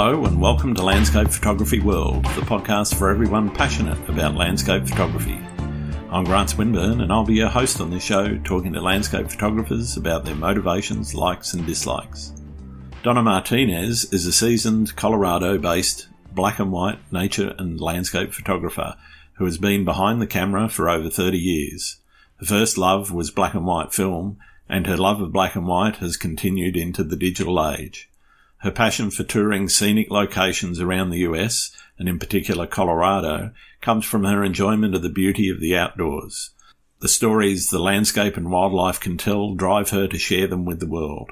Hello and welcome to Landscape Photography World, the podcast for everyone passionate about landscape photography. I'm Grant Swinburne and I'll be your host on this show, talking to landscape photographers about their motivations, likes and dislikes. Donna Martinez is a seasoned Colorado-based black and white nature and landscape photographer who has been behind the camera for over 30 years. Her first love was black and white film, and her love of black and white has continued into the digital age. Her passion for touring scenic locations around the US, and in particular Colorado, comes from her enjoyment of the beauty of the outdoors. The stories the landscape and wildlife can tell drive her to share them with the world.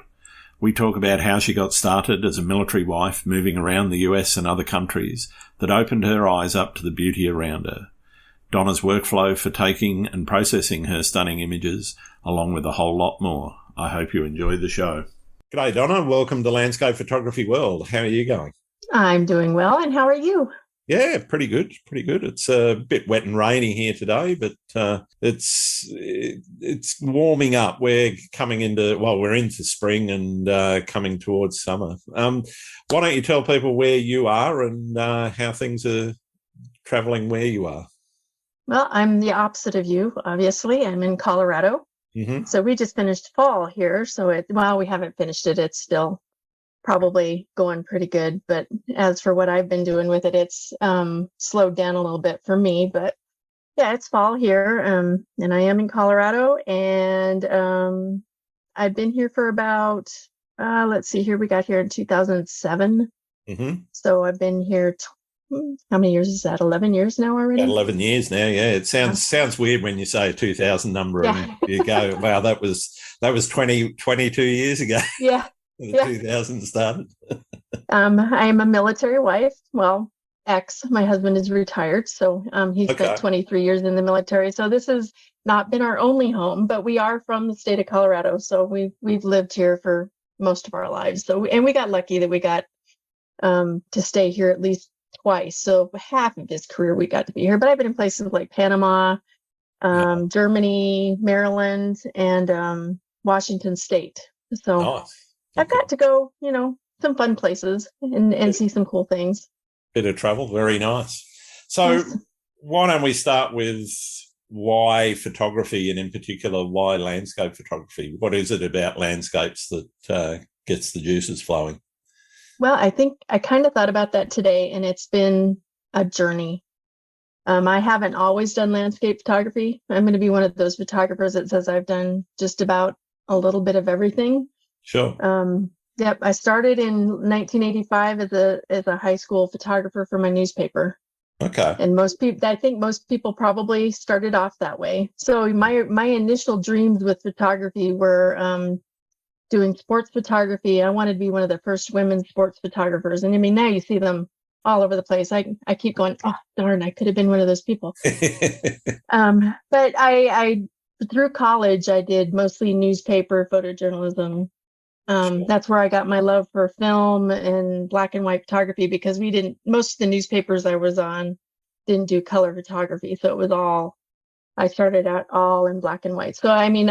We talk about how she got started as a military wife moving around the US and other countries that opened her eyes up to the beauty around her. Donna's workflow for taking and processing her stunning images, along with a whole lot more. I hope you enjoy the show. G'day, Donna. Welcome to Landscape Photography World. How are you going? I'm doing well, and how are you? Yeah, pretty good. It's a bit wet and rainy here today, but it's warming up. We're into spring and coming towards summer. Why don't you tell people where you are and how things are traveling where you are? Well, I'm the opposite of you, obviously. I'm in Colorado. Mm-hmm. So we just finished fall here. So we haven't finished it. It's still probably going pretty good. But as for what I've been doing with it, it's slowed down a little bit for me. But yeah, it's fall here. And I am in Colorado. And I've been here for about, we got here in 2007. Mm-hmm. So I've been here how many years is that? 11 years now already? About 11 years now, yeah. It sounds weird when you say a 2000 number and you go, wow, that was 22 years ago. Yeah. The 2000 started. I am a military wife. Well, my husband is retired, so he spent 23 years in the military. So this has not been our only home, but we are from the state of Colorado. So we've lived here for most of our lives. And we got lucky that we got to stay here at least twice. So half of his career we got to be here, but I've been in places like Panama, Germany, Maryland, and Washington State. So nice. I've got to go, some fun places and see some cool things. Bit of travel. Very nice. So why don't we start with why photography, and in particular, why landscape photography? What is it about landscapes that gets the juices flowing? Well, I think I kind of thought about that today, and it's been a journey. I haven't always done landscape photography. I'm going to be one of those photographers that says I've done just about a little bit of everything. Sure. Yep. I started in 1985 as a high school photographer for my newspaper. Okay. And I think most people probably started off that way. So my initial dreams with photography were doing sports photography. I wanted to be one of the first women sports photographers. And I mean, now you see them all over the place. I keep going, oh, darn, I could have been one of those people. But I through college, I did mostly newspaper photojournalism. Sure. That's where I got my love for film and black and white photography, because most of the newspapers I was on didn't do color photography. So it was I started out all in black and white. So, I mean,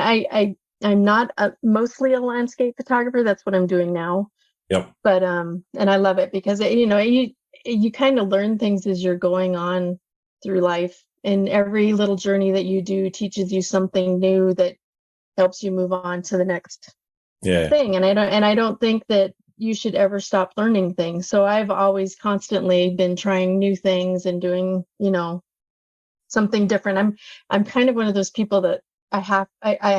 I'm not mostly a landscape photographer. That's what I'm doing now. Yep. But and I love it because you kind of learn things as you're going on through life, and every little journey that you do teaches you something new that helps you move on to the next thing. And I don't think that you should ever stop learning things. So I've always constantly been trying new things and doing something different. I'm kind of one of those people that I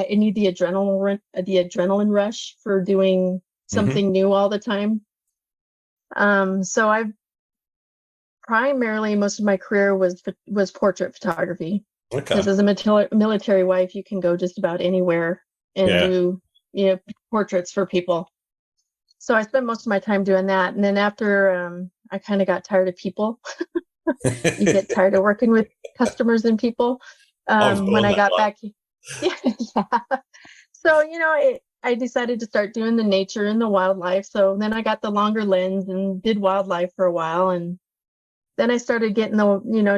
need the adrenaline rush for doing something new all the time. So I've primarily, most of my career was portrait photography. Okay. Because as a military wife, you can go just about anywhere and do portraits for people. So I spent most of my time doing that. And then after I kind of got tired of people, you get tired of working with customers and people. When I got back. Yeah. So, I decided to start doing the nature and the wildlife. So then I got the longer lens and did wildlife for a while. And then I started getting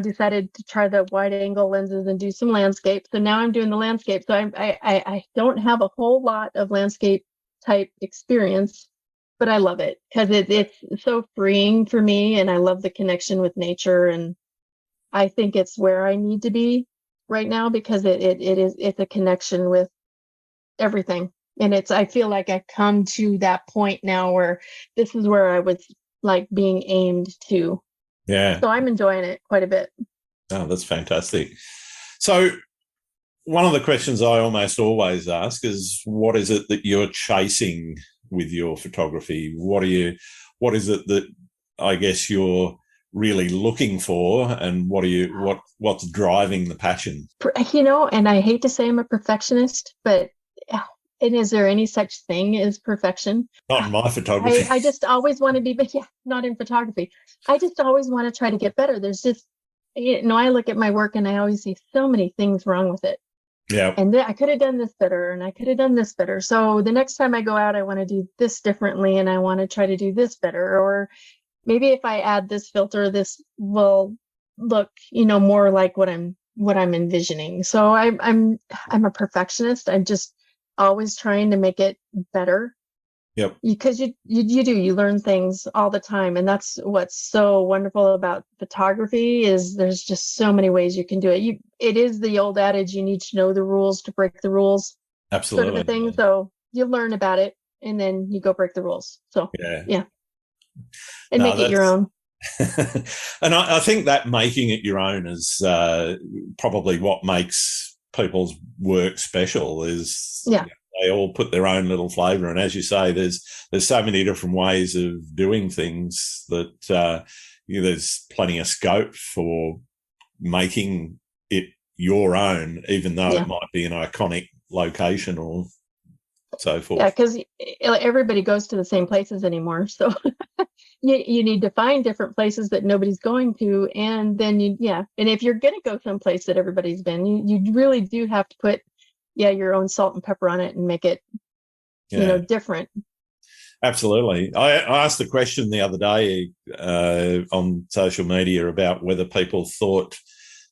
decided to try the wide angle lenses and do some landscape. So now I'm doing the landscape. So I don't have a whole lot of landscape type experience. but I love it because it's so freeing for me, and I love the connection with nature, and I think it's where I need to be right now because it's a connection with everything. And I feel like I've come to that point now where this is where I was like being aimed to. Yeah. So I'm enjoying it quite a bit. Oh, that's fantastic. So one of the questions I almost always ask is, what is it that you're chasing with your photography? What is it that I guess you're really looking for, and what's driving the passion? And I hate to say I'm a perfectionist, but and is there any such thing as perfection? Not in my photography. I just always want to be, but yeah, not in photography. I just always want to try to get better. There's just, I look at my work and I always see so many things wrong with it. Yeah. And I could have done this better, and I could have done this better. So the next time I go out, I want to do this differently, and I want to try to do this better. Or maybe if I add this filter, this will look, more like what I'm envisioning. So I'm a perfectionist. I'm just always trying to make it better. Yep. Because you learn things all the time, and that's what's so wonderful about photography is there's just so many ways you can do it. It is the old adage, you need to know the rules to break the rules. Absolutely. Sort of a thing. So you learn about it and then you go break the rules. So yeah. And make it your own. And I think that making it your own is probably what makes people's work special is they all put their own little flavour. And as you say, there's so many different ways of doing things that there's plenty of scope for making it your own, even though it might be an iconic location or so forth. Yeah, because everybody goes to the same places anymore. So you need to find different places that nobody's going to. And then and if you're going to go someplace that everybody's been, you really do have to put your own salt and pepper on it and make it, different. Absolutely. I asked the question the other day on social media about whether people thought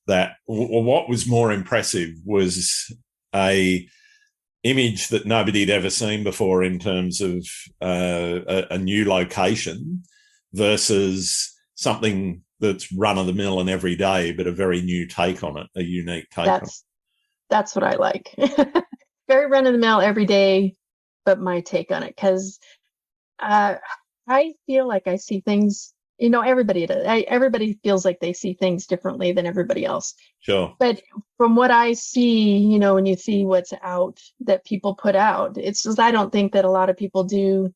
that what was more impressive was a image that nobody had ever seen before in terms of a new location versus something that's run-of-the-mill and every day, but a very new take on it, a unique take on it. That's what I like. Very run-of-the-mill every day, but my take on it. Because I feel like I see things, everybody does. Everybody feels like they see things differently than everybody else. Sure. But from what I see, when you see what's out that people put out, it's just, I don't think that a lot of people do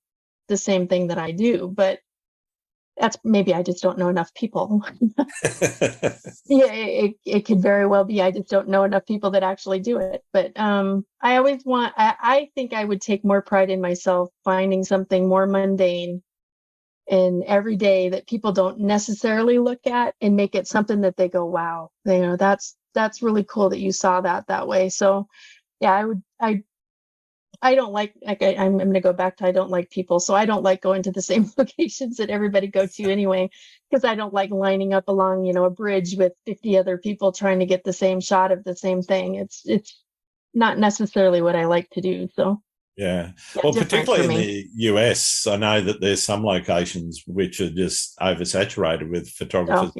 the same thing that I do. But that's maybe I just don't know enough people. It could very well be I just don't know enough people that actually do it. But I think I would take more pride in myself finding something more mundane and everyday that people don't necessarily look at and make it something that they go, wow, that's really cool that you saw that way. So yeah, I don't like I'm going to go back to I don't like people. So I don't like going to the same locations that everybody go to anyway, because I don't like lining up along, a bridge with 50 other people trying to get the same shot of the same thing. It's not necessarily what I like to do. So yeah. Well, particularly in the US, I know that there's some locations which are just oversaturated with photographers.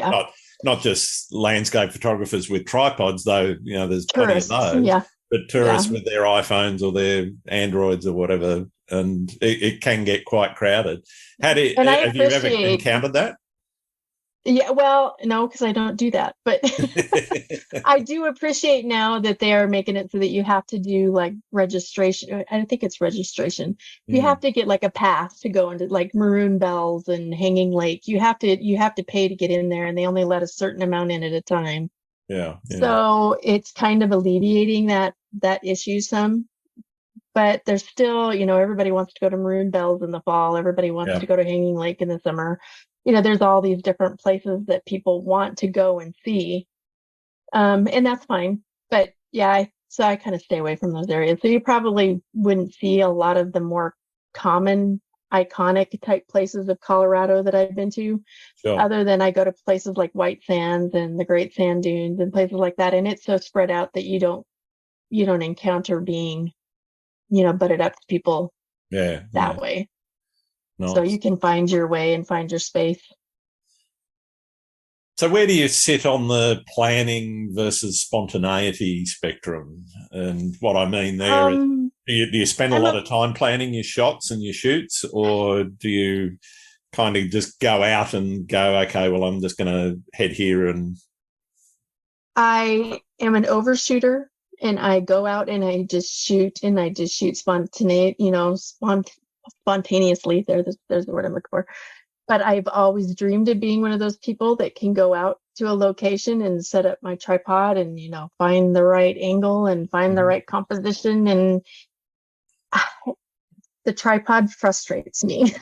Not just landscape photographers with tripods, though, there's tourists, plenty of those. But tourists with their iPhones or their Androids or whatever, and it can get quite crowded. Have you ever encountered that? Yeah, well, no, because I don't do that. But I do appreciate now that they are making it so that you have to do like registration. I think it's registration. You have to get like a pass to go into like Maroon Bells and Hanging Lake. You have to pay to get in there, and they only let a certain amount in at a time. Yeah. So it's kind of alleviating that issue some, but there's still, everybody wants to go to Maroon Bells in the fall. Everybody wants to go to Hanging Lake in the summer. There's all these different places that people want to go and see. And that's fine. But yeah, so I kind of stay away from those areas. So you probably wouldn't see a lot of the more common iconic type places of Colorado that I've been to, other than I go to places like White Sands and the Great Sand Dunes and places like that. And it's so spread out that you don't encounter being, butted up to people that way. So Nice. you can find your way and find your space. So where do you sit on the planning versus spontaneity spectrum? And what I mean there is, Um, do you spend a I'm lot a, of time planning your shots and your shoots, or do you kind of just go out and go, okay, well, I'm just going to head here and I am an overshooter, and I go out and I just shoot spontaneously. There's the word I'm looking for. But I've always dreamed of being one of those people that can go out to a location and set up my tripod and, find the right angle and find the right composition. And the tripod frustrates me.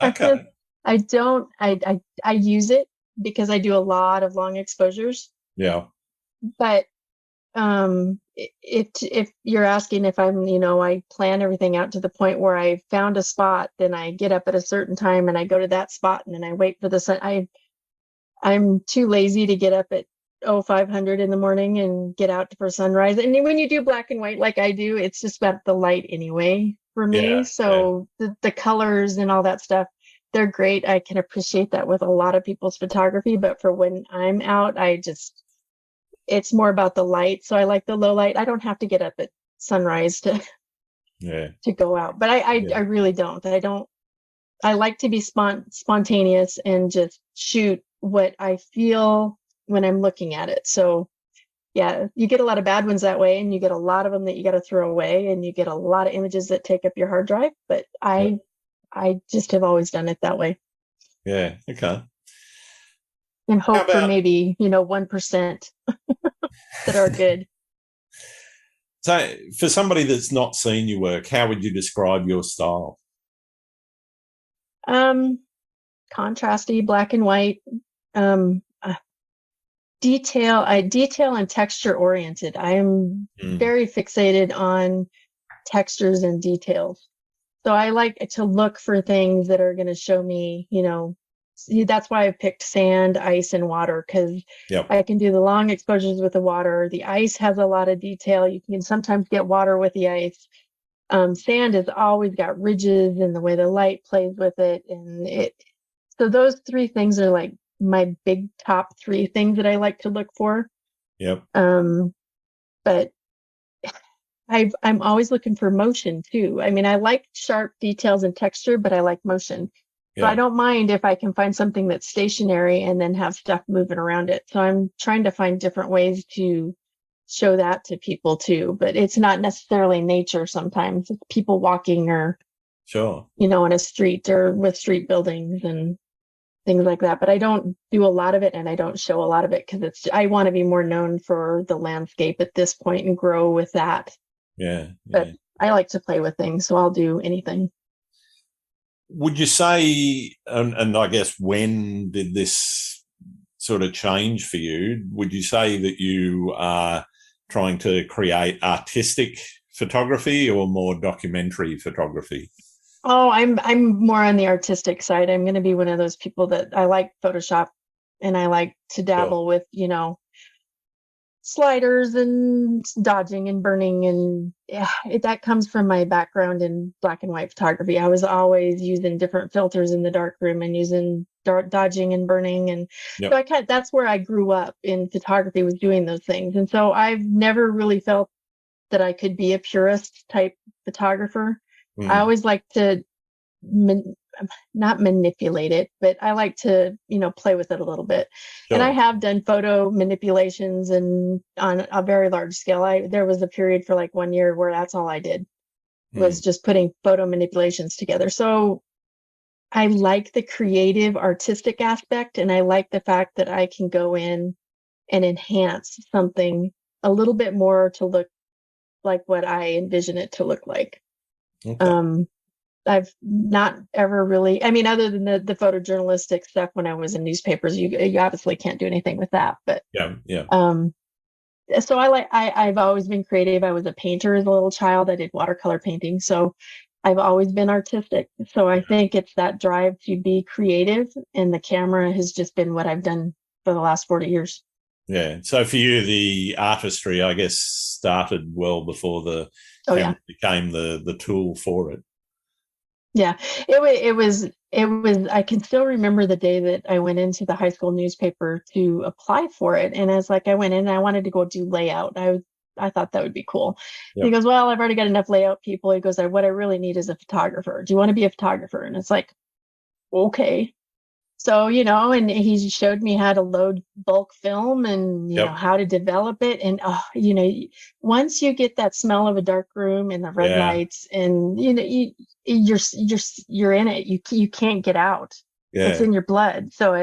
okay, I don't, I use it because I do a lot of long exposures, yeah, but if you're asking if I'm, I plan everything out to the point where I found a spot, then I get up at a certain time and I go to that spot and then I wait for the sun. I'm too lazy to get up at 500 in the morning and get out for sunrise. And when you do black and white like I do, it's just about the light anyway for me. yeah, yeah, So the colors and all that stuff, they're great. I can appreciate that with a lot of people's photography, but for when I'm out, it's more about the light. So I like the low light. I don't have to get up at sunrise yeah, to go out, but yeah, I really don't. I like to be spontaneous and just shoot what I feel when I'm looking at it. So yeah, you get a lot of bad ones that way, and you get a lot of them that you got to throw away, and you get a lot of images that take up your hard drive. But yeah, I just have always done it that way yeah. Okay. and How hope for about maybe 1% that are good. so for somebody that's not seen your work, how would you describe your style? Um, Contrasty, black and white. Um, detail and texture oriented. I am Mm, very fixated on textures and details. So I like to look for things that are going to show me, that's why I picked sand, ice, and water, because yep. I can do the long exposures with the water. The ice has a lot of detail. You can sometimes get water with the ice. Sand has always got ridges and the way the light plays with it. So those three things are like my big top three things that I like to look for. Yep. But I'm always looking for motion too. I mean, I like sharp details and texture, but I like motion. So I Yeah. don't mind if I can find something that's stationary and then have stuff moving around it. So I'm trying to find different ways to show that to people too. But it's not necessarily nature sometimes. It's people walking or, Sure. in a street or with street buildings and things like that. But I don't do a lot of it and I don't show a lot of it because I want to be more known for the landscape at this point and grow with that. Yeah. But Yeah. I like to play with things, so I'll do anything. Would you say, and I guess when did this sort of change for you? Would you say that you are trying to create artistic photography or more documentary photography? Oh, I'm more on the artistic side. I'm going to be one of those people that I like Photoshop and I like to Sure. dabble with, sliders and dodging and burning and yeah, that comes from my background in black and white photography. I was always using different filters in the darkroom and using dodging and burning, and so Yep. that's where I grew up in photography, was doing those things. And so I've never really felt that I could be a purist type photographer. I Mm. always like to not manipulate it, but I like to, play with it a little bit. And I Sure. have done photo manipulations and on a very large scale. There was a period for like 1 year where that's all I did was Mm. just putting photo manipulations together. So I like the creative artistic aspect, and I like the fact that I can go in and enhance something a little bit more to look like what I envision it to look like. Okay. Um, I've not ever really, I mean, other than the photojournalistic stuff when I was in newspapers, you obviously can't do anything with that. But Yeah. Yeah. um, so I've always been creative. I was a painter as a little child. I did watercolor painting. So I've always been artistic. So I think it's that drive to be creative, and the camera has just been what I've done for the last 40 years. Yeah. So for you, the artistry, I guess, started well before the Oh yeah. camera became the tool for it. Yeah, it was I can still remember the day that I went into the high school newspaper to apply for it. And as like I went in and I wanted to go do layout. I thought that would be cool. And he Yep. goes, "Well, I've already got enough layout people." He goes, "What I really need is a photographer. Do you want to be a photographer?" And it's like, okay. So, and he showed me how to load bulk film and, Yep. how to develop it. And, once you get that smell of a dark room and the red Yeah. lights and, you're in it. You can't get out. It's Yeah. in your blood. So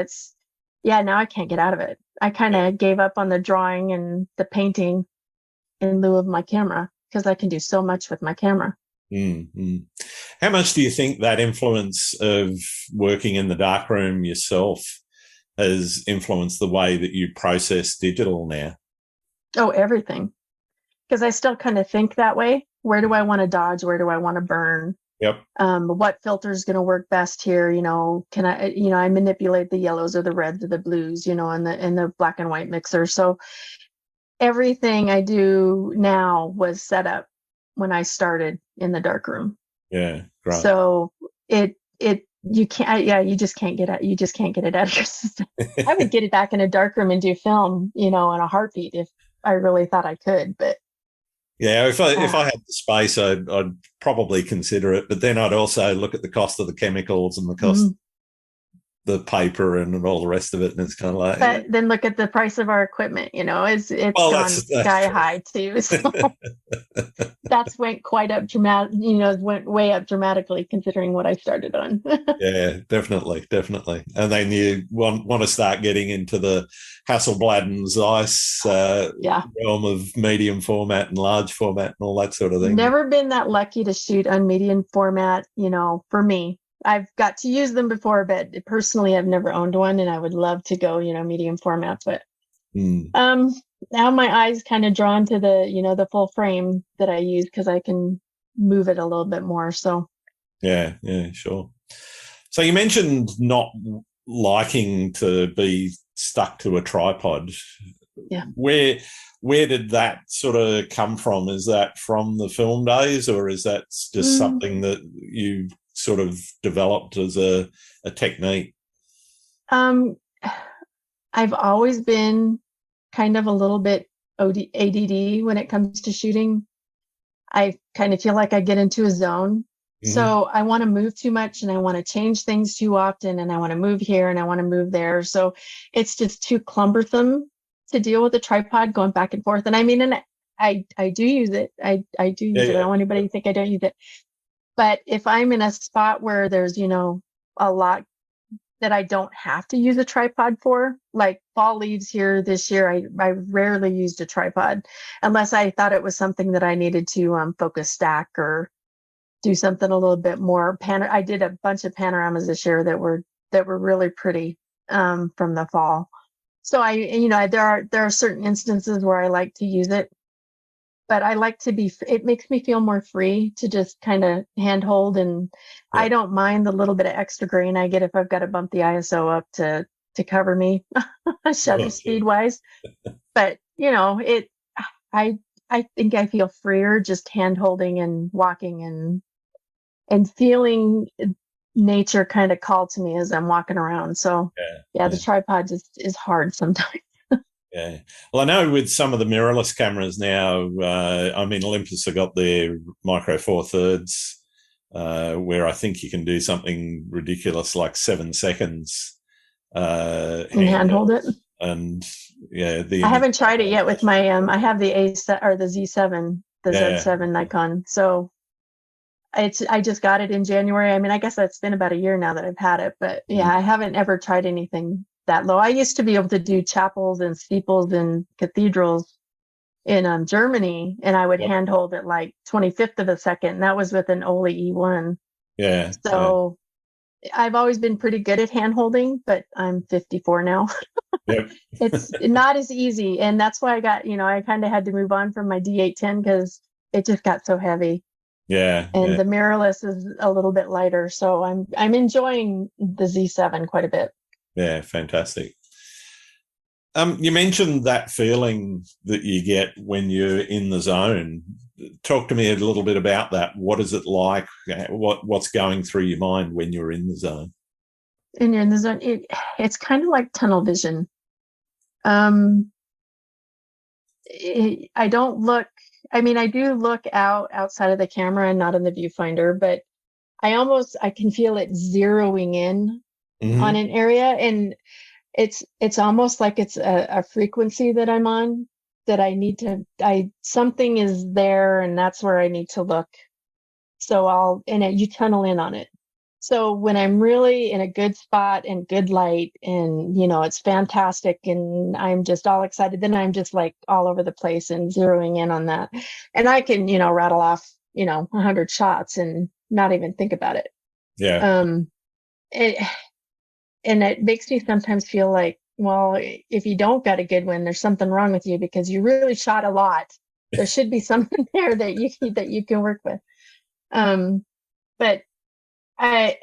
yeah, now I can't get out of it. I kind Yeah. of gave up on the drawing and the painting in lieu of my camera because I can do so much with my camera. Mm-hmm. How much do you think that influence of working in the darkroom yourself has influenced the way that you process digital now? Oh, everything. Because I still kind of think that way. Where do I want to dodge? Where do I want to burn? Yep. What filter is going to work best here? Can I manipulate the yellows or the reds or the blues, in the black and white mixer. So everything I do now was set up when I started in the dark room. Yeah. Great. So you can't, yeah, you just can't get it. You just can't get it out of your system. I would get it back in a dark room and do film, in a heartbeat if I really thought I could, but Yeah, if I had the space, I'd probably consider it. But then I'd also look at the cost of the chemicals and the cost mhm. of the paper and all the rest of it, and it's kind of like, But then look at the price of our equipment, it's well, gone that's sky true. high too. So that's went quite up dramatic, went way up dramatically considering what I started on. Yeah, definitely, definitely. And then you want to start getting into the Hasselblad and Zeiss Yeah. realm of medium format and large format and all that sort of thing. Never been that lucky to shoot on medium format, for me. I've got to use them before, but personally I've never owned one and I would love to go, medium format, but Mm. um now my eyes kind of drawn to the full frame that I use because I can move it a little bit more. So Yeah, yeah, sure. So you mentioned not liking to be stuck to a tripod. yeah. Where did that sort of come from? Is that from the film days, or is that just Mm, something that you sort of developed as a technique? um I've always been kind of a little bit ADD when it comes to shooting. I kind of feel like I get into a zone. Mm-hmm. So I want to move too much and I want to change things too often and I want to move here and I want to move there. So it's just too cumbersome to deal with a tripod going back and forth. And I mean, and I do use it. I do Yeah, use it. I yeah, don't want anybody to think I don't use it. But if I'm in a spot where there's, a lot that I don't have to use a tripod for. Like fall leaves here this year, I rarely used a tripod unless I thought it was something that I needed to focus stack or do something a little bit more. I did a bunch of panoramas this year that were really pretty from the fall. So there are certain instances where I like to use it, but I like to it makes me feel more free to just kind of handhold. And yeah. I don't mind the little bit of extra grain I get if I've got to bump the ISO up to cover me shutter Sure, speed sure. wise. But, I, I think I feel freer just hand holding and walking and feeling nature kind of call to me as I'm walking around. So Yeah, yeah, the yeah. tripod just is hard sometimes. Yeah. Well, I know with some of the mirrorless cameras now, I mean, Olympus have got their micro four thirds, where I think you can do something ridiculous like 7 seconds And hand hold handheld. it. And yeah, the I image haven't tried it yet with stabilization. my I have the or the Z7, the Yeah. Z7 Nikon. So I just got it in January. I mean, I guess that's been about a year now that I've had it, but yeah, I Mm. haven't ever tried anything that low. I used to be able to do chapels and steeples and cathedrals in Germany, and I would Yep. hand hold it like 25th of a second. And that was with an Oli E1. Yeah. Yeah. So I've always been pretty good at hand holding, but I'm 54 now. Yep. It's not as easy. And that's why I kind of had to move on from my D810 because it just got so heavy. Yeah. And Yeah. the mirrorless is a little bit lighter. So I'm enjoying the Z7 quite a bit. Yeah. Fantastic. You mentioned that feeling that you get when you're in the zone. Talk to me a little bit about that. What is it like? What's going through your mind when you're in the zone? And you're in the zone. It's kind of like tunnel vision. Um, I don't look. I mean, I do look outside of the camera and not in the viewfinder, but I can feel it zeroing in on Mm-hmm. an area, and it's almost like it's a frequency that I'm on that I need to. I something is there, and that's where I need to look. So you tunnel in on it. So when I'm really in a good spot and good light and, it's fantastic and I'm just all excited, then I'm just like all over the place and zeroing in on that. And I can, rattle off, 100 shots and not even think about it. Yeah. Um, it, and it makes me sometimes feel like, well, if you don't got a good one, there's something wrong with you because you really shot a lot. There should be something there that you can work with. But I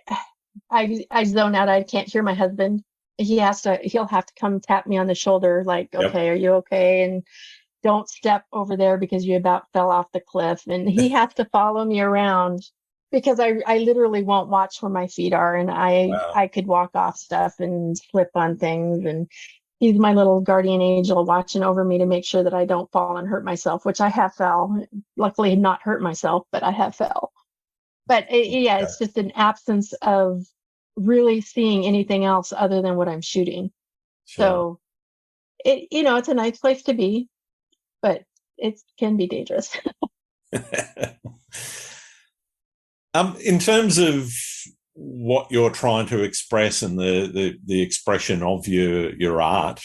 I zone out. I can't hear my husband. He'll have to come tap me on the shoulder, like, Yep. okay, are you okay? And don't step over there because you about fell off the cliff. And he has to follow me around because I literally won't watch where my feet are. And Wow. I could walk off stuff and slip on things. And he's my little guardian angel watching over me to make sure that I don't fall and hurt myself, which I have fell. Luckily not hurt myself, but I have fell. But yeah, Okay. it's just an absence of really seeing anything else other than what I'm shooting. Sure. So it's a nice place to be, but it can be dangerous. In terms of what you're trying to express and the expression of your art,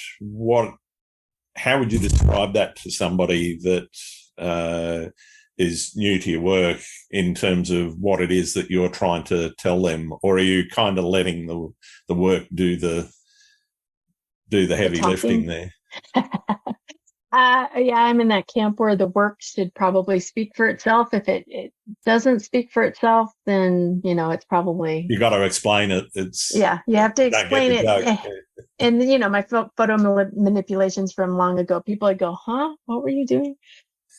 how would you describe that to somebody that is new to your work in terms of what it is that you're trying to tell them, or are you kind of letting the work do the The heavy lifting talking. there? Yeah, I'm in that camp where the work should probably speak for itself. If it doesn't speak for itself, then, it's probably, You got to explain it. It's yeah, you have to don't get explain the it. joke. And, my photo manipulations from long ago, people would go, huh, what were you doing?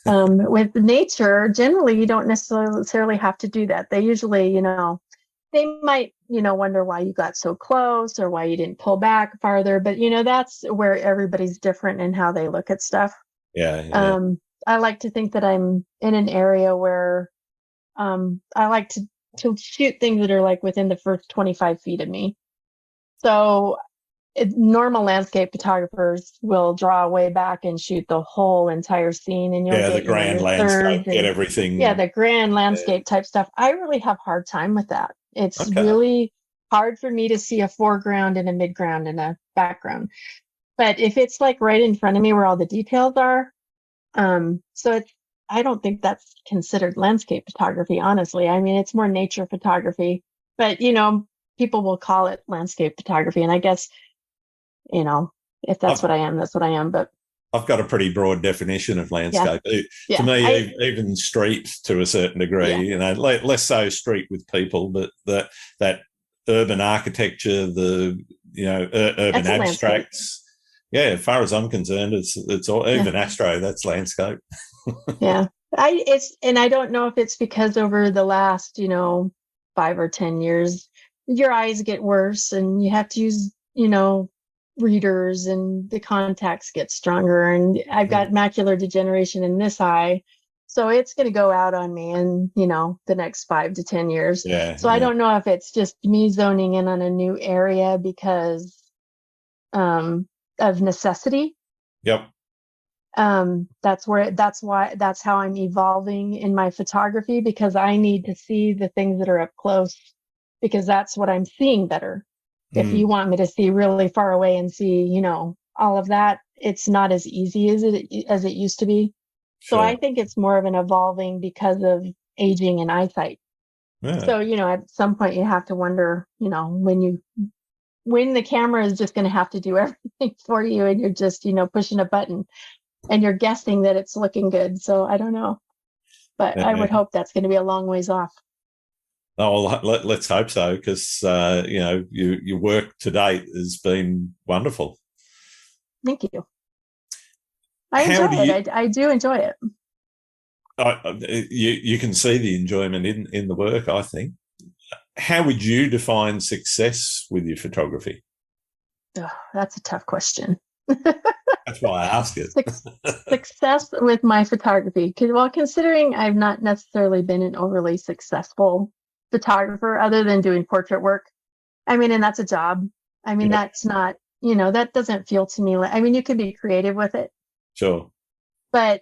With nature, generally, you don't necessarily have to do that. They usually, they might, wonder why you got so close or why you didn't pull back farther. But, that's where everybody's different in how they look at stuff. Yeah, yeah, I like to think that I'm in an area where I like to shoot things that are like within the first 25 feet of me. So normal landscape photographers will draw way back and shoot the whole entire scene, and you'll yeah. The get, grand your landscape, thirds get and yeah, everything. the grand Yeah. landscape type stuff. I really have hard time with that. It's Okay. really hard for me to see a foreground and a midground and a background. But if it's like right in front of me where all the details are, so I don't think that's considered landscape photography, honestly. I mean, it's more nature photography, but people will call it landscape photography. And I guess, you know, if that's I've what I am, that's what I am. But I've got a pretty broad definition of yeah, landscape. To yeah, me, even street to a certain degree, yeah, less so street with people, but that urban architecture, the urban that's a landscape. abstracts. Yeah, as far as I'm concerned, it's all Yeah, even astro. That's landscape. yeah. And I don't know if it's because over the last, 5 or 10 years, your eyes get worse and you have to use, readers and the contacts get stronger. And I've got Mm. macular degeneration in this eye. So it's going to go out on me in, the next 5 to 10 years. Yeah, So I yeah. don't know if it's just me zoning in on a new area because of necessity. Yep. That's how I'm evolving in my photography, because I need to see the things that are up close because that's what I'm seeing better. If you Mm. want me to see really far away and see, all of that, it's not as easy as it used to be. So I Sure. think it's more of an evolving because of aging and eyesight. Yeah. So, at some point you have to wonder, when the camera is just going to have to do everything for you and you're just, pushing a button and you're guessing that it's looking good. So I don't know, but I would Yeah. hope that's going to be a long ways off. Oh, well, let's hope so, because your work to date has been wonderful. Thank you. I How enjoy do you? it. I do enjoy it. You can see the enjoyment in the work, I think. How would you define success with your photography? Oh, that's a tough question. That's why I ask it. Success with my photography. Well, considering I've not necessarily been an overly successful photographer other than doing portrait work. I mean, and that's a job. I mean, Yep. that's not, that doesn't feel to me like, I mean, you can be creative with it, Sure. but,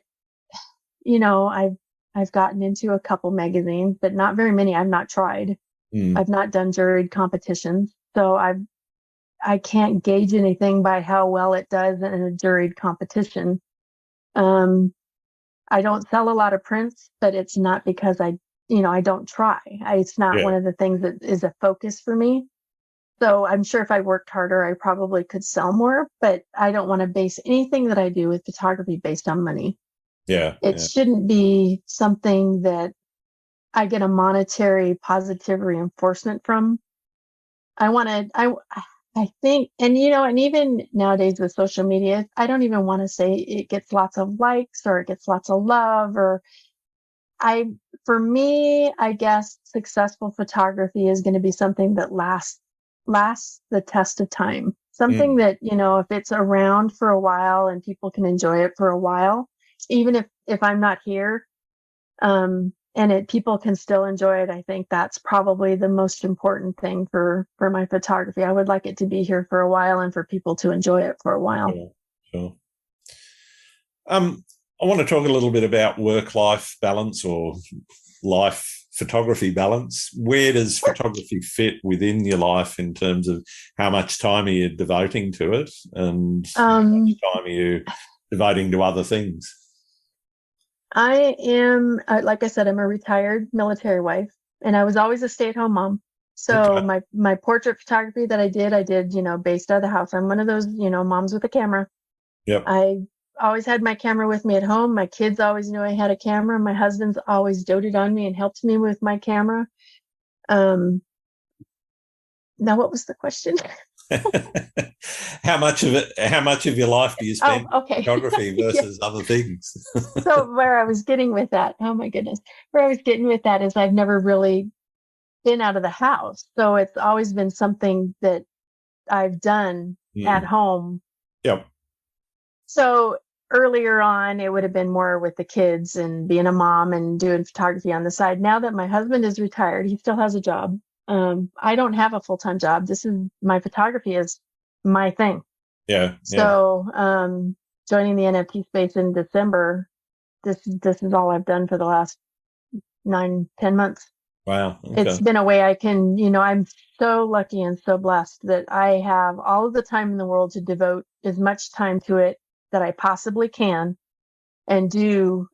I've gotten into a couple magazines, but not very many. I've not tried. I've not done juried competitions. So I can't gauge anything by how well it does in a juried competition. I don't sell a lot of prints, but it's not because I don't try. It's not one of the things that is a focus for me. So I'm sure if I worked harder, I probably could sell more, but I don't want to base anything that I do with photography based on money. Yeah. It shouldn't be something that I get a monetary positive reinforcement from. I think, and even nowadays with social media, I don't even want to say it gets lots of likes or it gets lots of love for me, I guess successful photography is going to be something that lasts the test of time. Something that, if it's around for a while and people can enjoy it for a while, even if I'm not here, and people can still enjoy it. I think that's probably the most important thing for my photography. I would like it to be here for a while and for people to enjoy it for a while. Sure. I want to talk a little bit about work-life balance or life photography balance. Where does photography fit within your life in terms of how much time are you devoting to it and how much time are you devoting to other things? I am, like I said, I'm a retired military wife, and I was always a stay-at-home mom. So my portrait photography that I did, based out of the house. I'm one of those, moms with a camera. Yep. I always had my camera with me at home. My kids always knew I had a camera. My husband's always doted on me and helped me with my camera. Now, what was the question? How much of your life do you spend photography versus other things? So where I was getting with that, oh my goodness, where I was getting with that is I've never really been out of the house. So it's always been something that I've done at home. Yep. So earlier on, it would have been more with the kids and being a mom and doing photography on the side. Now that my husband is retired, he still has a job. I don't have a full-time job. My photography is my thing. Yeah. So, joining the NFT space in December, this is all I've done for the last 9-10 months. Wow. Okay. It's been a way I can, I'm so lucky and so blessed that I have all of the time in the world to devote as much time to it that I possibly can and do,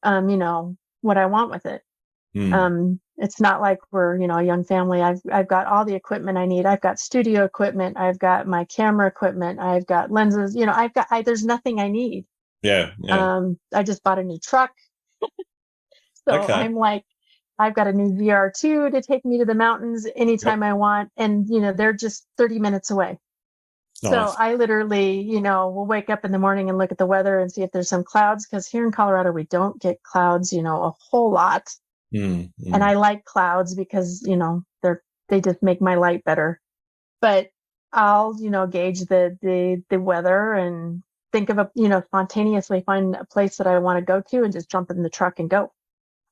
what I want with it. It's not like we're, a young family. I've got all the equipment I need. I've got studio equipment. I've got my camera equipment. I've got lenses. There's nothing I need. Yeah. I just bought a new truck. So I'm like, I've got a new VR2 to take me to the mountains anytime I want. And, they're just 30 minutes away. Nice. So I literally, will wake up in the morning and look at the weather and see if there's some clouds. Because here in Colorado, we don't get clouds, a whole lot. And I like clouds because, they just make my light better. But I'll, gauge the weather and think of spontaneously find a place that I want to go to and just jump in the truck and go.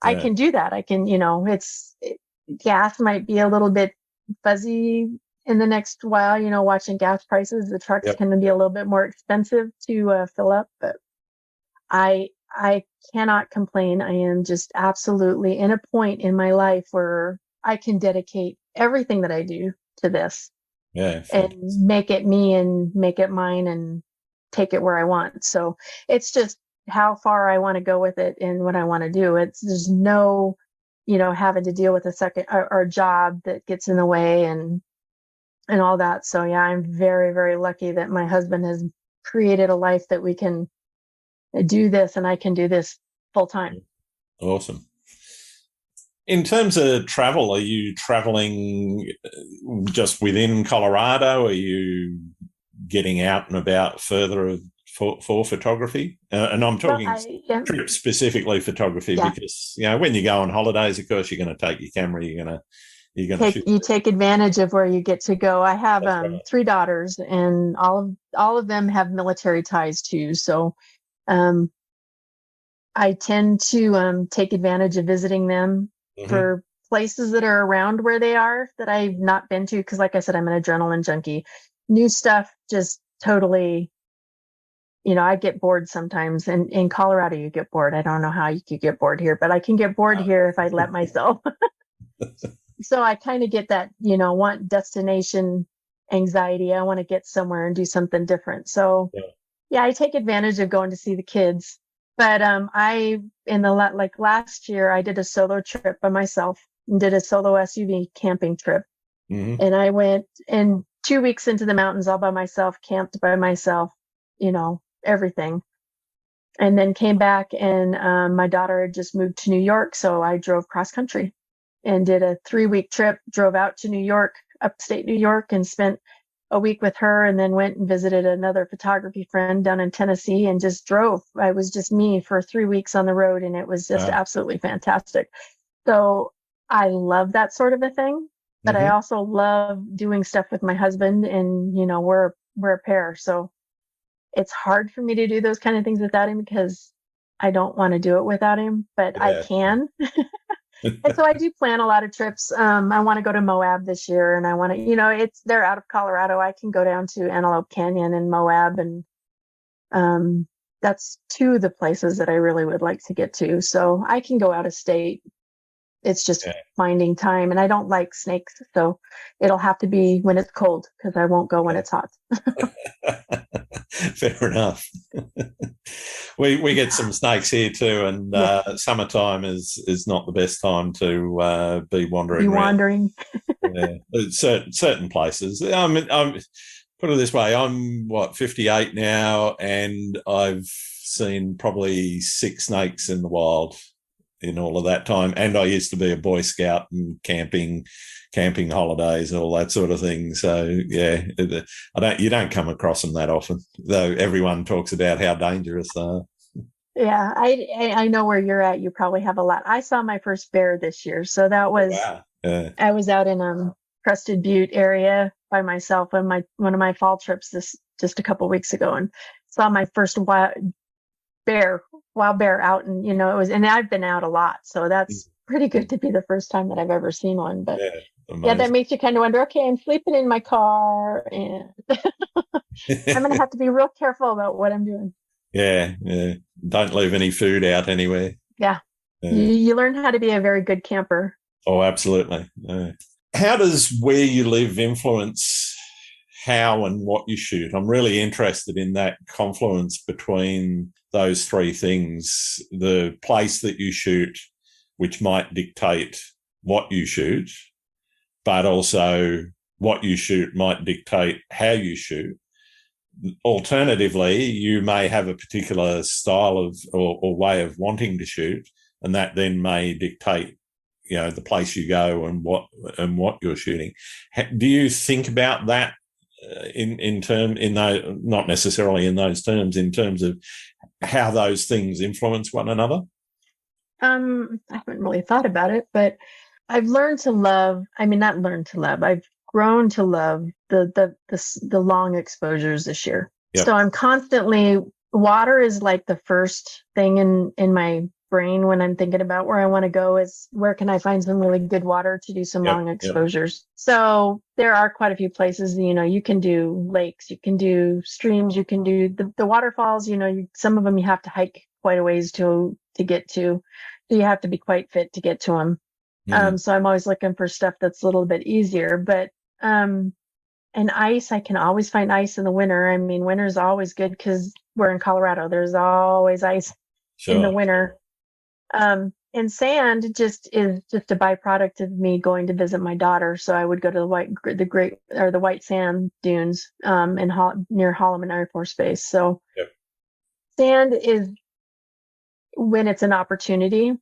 Yeah. I can do that. I can, gas might be a little bit fuzzy in the next while, watching gas prices. The trucks can be a little bit more expensive to fill up, but I cannot complain. I am just absolutely in a point in my life where I can dedicate everything that I do to this and make it me and make it mine and take it where I want. So it's just how far I want to go with it and what I want to do. There's no, having to deal with a second or a job that gets in the way and all that. So yeah, I'm very, very lucky that my husband has created a life that we can do this and I can do this full time. Awesome. In terms of travel, are you traveling just within Colorado? Are you getting out and about further for photography? And I'm talking trip specifically photography because, when you go on holidays, of course, you're going to take your camera, you're going to shoot. You take advantage of where you get to go. I have 3 daughters, and all of them have military ties too. So I tend to take advantage of visiting them for places that are around where they are that I've not been to. Because like I said, I'm an adrenaline junkie. New stuff just totally, I get bored sometimes. And in Colorado, you get bored. I don't know how you could get bored here, but I can get bored here if I let myself. So I kind of get that, want destination anxiety. I want to get somewhere and do something different. So I take advantage of going to see the kids. But last year, I did a solo trip by myself and did a solo SUV camping trip. And I went 2 weeks into the mountains all by myself, camped by myself, everything. And then came back, and my daughter had just moved to New York. So I drove cross country and did a 3-week trip, drove out to New York, upstate New York, and spent a week with her, and then went and visited another photography friend down in Tennessee and just drove. I was just me for 3 weeks on the road, and it was just absolutely fantastic. So I love that sort of a thing, but I also love doing stuff with my husband, and, we're a pair. So it's hard for me to do those kind of things without him because I don't want to do it without him, but I can. And so I do plan a lot of trips. I want to go to Moab this year, and I want to, they're out of Colorado. I can go down to Antelope Canyon and Moab, and that's 2 of the places that I really would like to get to. So I can go out of state. It's just finding time, and I don't like snakes, so it'll have to be when it's cold because I won't go when it's hot. Fair enough. We get some snakes here too, and summertime is not the best time to be wandering. Certain places. I mean, put it this way: I'm 58 now, and I've seen probably 6 snakes in the wild in all of that time. And I used to be a Boy Scout and camping holidays, all that sort of thing. So you don't come across them that often, though everyone talks about how dangerous they are. Yeah, I know where you're at. You probably have a lot. I saw my first bear this year, so that was I was out in Crested Butte area by myself on one of my fall trips just a couple weeks ago, and saw my first wild bear out, and it was, and I've been out a lot, so that's pretty good to be the first time that I've ever seen one. But that makes you kind of wonder, okay, I'm sleeping in my car, and I'm going to have to be real careful about what I'm doing. Yeah. Don't leave any food out anywhere. Yeah. You learn how to be a very good camper. Oh, absolutely. How does where you live influence how and what you shoot? I'm really interested in that confluence between those 3 things: the place that you shoot, which might dictate what you shoot, but also what you shoot might dictate how you shoot. Alternatively, you may have a particular style of or way of wanting to shoot, and that then may dictate, the place you go and what you're shooting. Do you think about that not necessarily in those terms, in terms of how those things influence one another? I haven't really thought about it, but I've learned to love. I mean, not learned to love. I've grown to love the long exposures this year. Yep. So I'm constantly, water is like the first thing in my brain when I'm thinking about where I want to go, is where can I find some really good water to do some long exposures. Yep. So there are quite a few places, you can do lakes, you can do streams, you can do the waterfalls, some of them you have to hike quite a ways to get to. So you have to be quite fit to get to them. Mm-hmm. So I'm always looking for stuff that's a little bit easier, but, and ice, I can always find ice in the winter. I mean, winter's always good because we're in Colorado. There's always ice in the winter. And sand is just a byproduct of me going to visit my daughter. So I would go to the white sand dunes, near Holloman Air Force Base. So sand is when it's an opportunity,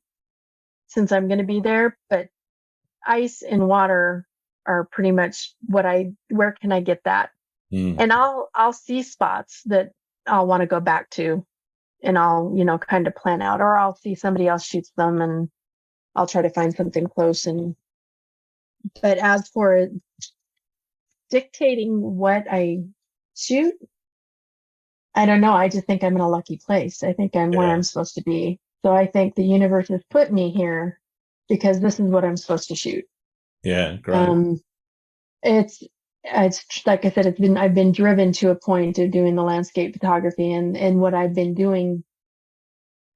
since I'm going to be there, but ice and water are pretty much where can I get that? And I'll see spots that I'll want to go back to, and I'll, kind of plan out, or I'll see somebody else shoots them and I'll try to find something close. But as for dictating what I shoot, I don't know. I just think I'm in a lucky place. I think I'm where I'm supposed to be. So I think the universe has put me here because this is what I'm supposed to shoot. Yeah, great. It's like I said, I've been driven to a point of doing the landscape photography and what I've been doing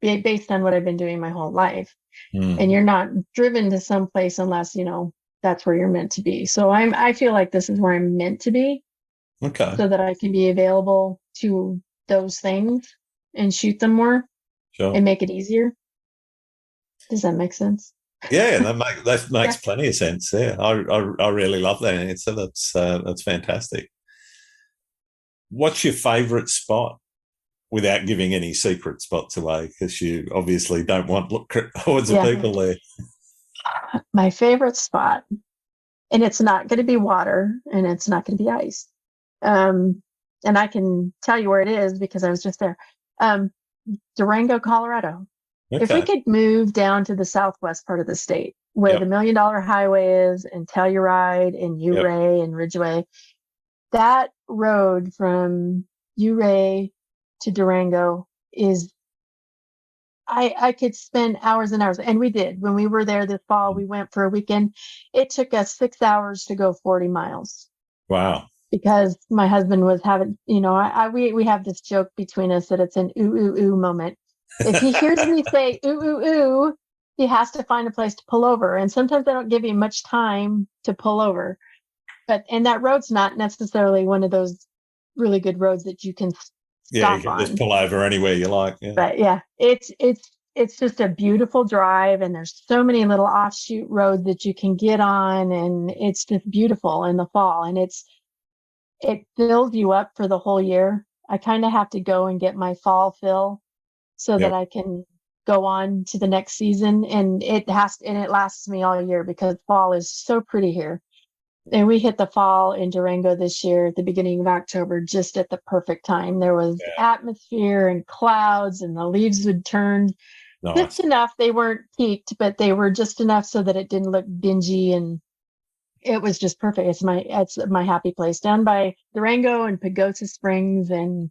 based on what I've been doing my whole life. And you're not driven to some place unless, that's where you're meant to be. So I feel like this is where I'm meant to be. Okay. So that I can be available to those things and shoot them more. Sure. And make it easier. Does that make sense? Yeah, that makes plenty of sense. Yeah, I really love that answer. That's fantastic. What's your favourite spot, without giving any secret spots away, because you obviously don't want hordes of people there? My favorite spot, and it's not going to be water, and it's not going to be ice. And I can tell you where it is because I was just there. Durango, Colorado. Okay. If we could move down to the southwest part of the state where the $1 Million Highway is and Telluride and Ouray and Ridgeway, that road from Ouray to Durango is, I could spend hours and hours. And we did. When we were there this fall, we went for a weekend. It took us 6 hours to go 40 miles. Wow. Because my husband was having, we have this joke between us that it's an ooh, ooh, ooh moment. If he hears me say ooh, ooh, ooh, he has to find a place to pull over. And sometimes I don't give him much time to pull over. And that road's not necessarily one of those really good roads that you can stop on. Just pull over anywhere you like. Yeah. But it's just a beautiful drive, and there's so many little offshoot roads that you can get on, and it's just beautiful in the fall. And it fills you up for the whole year. I kind of have to go and get my fall fill so that I can go on to the next season. And it lasts me all year because fall is so pretty here. And we hit the fall in Durango this year at the beginning of October, just at the perfect time. There was atmosphere and clouds, and the leaves would turn just enough. They weren't peaked, but they were just enough so that it didn't look dingy, and it was just perfect. It's my happy place down by Durango and Pagosa Springs, and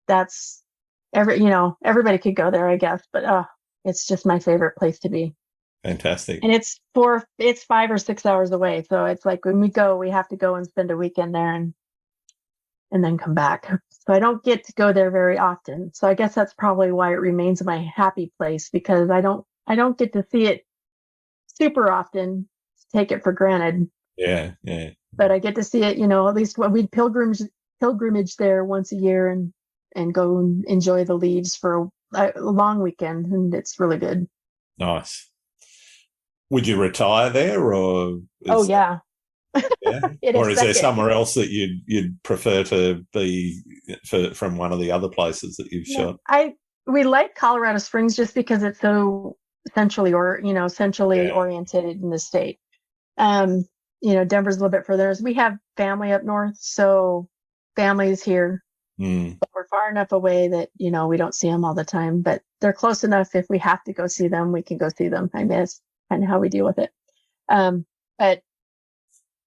that's everybody could go there, I guess, but it's just my favorite place to be. Fantastic. And it's 5 or 6 hours away, so it's like when we go, we have to go and spend a weekend there and then come back. So I don't get to go there very often. So I guess that's probably why it remains my happy place, because I don't get to see it super often. Take it for granted. Yeah. But I get to see it, at least when we pilgrimage there once a year and go and enjoy the leaves for a long weekend, and it's really good. Nice. Would you retire there, or? Yeah. Or is there somewhere else that you'd prefer to be from one of the other places that you've shot? We like Colorado Springs just because it's so centrally oriented in the state. Denver's a little bit further. We have family up north, so family's here. But we're far enough away that, we don't see them all the time, but they're close enough. If we have to go see them, we can go see them. I mean, it's kind of how we deal with it. But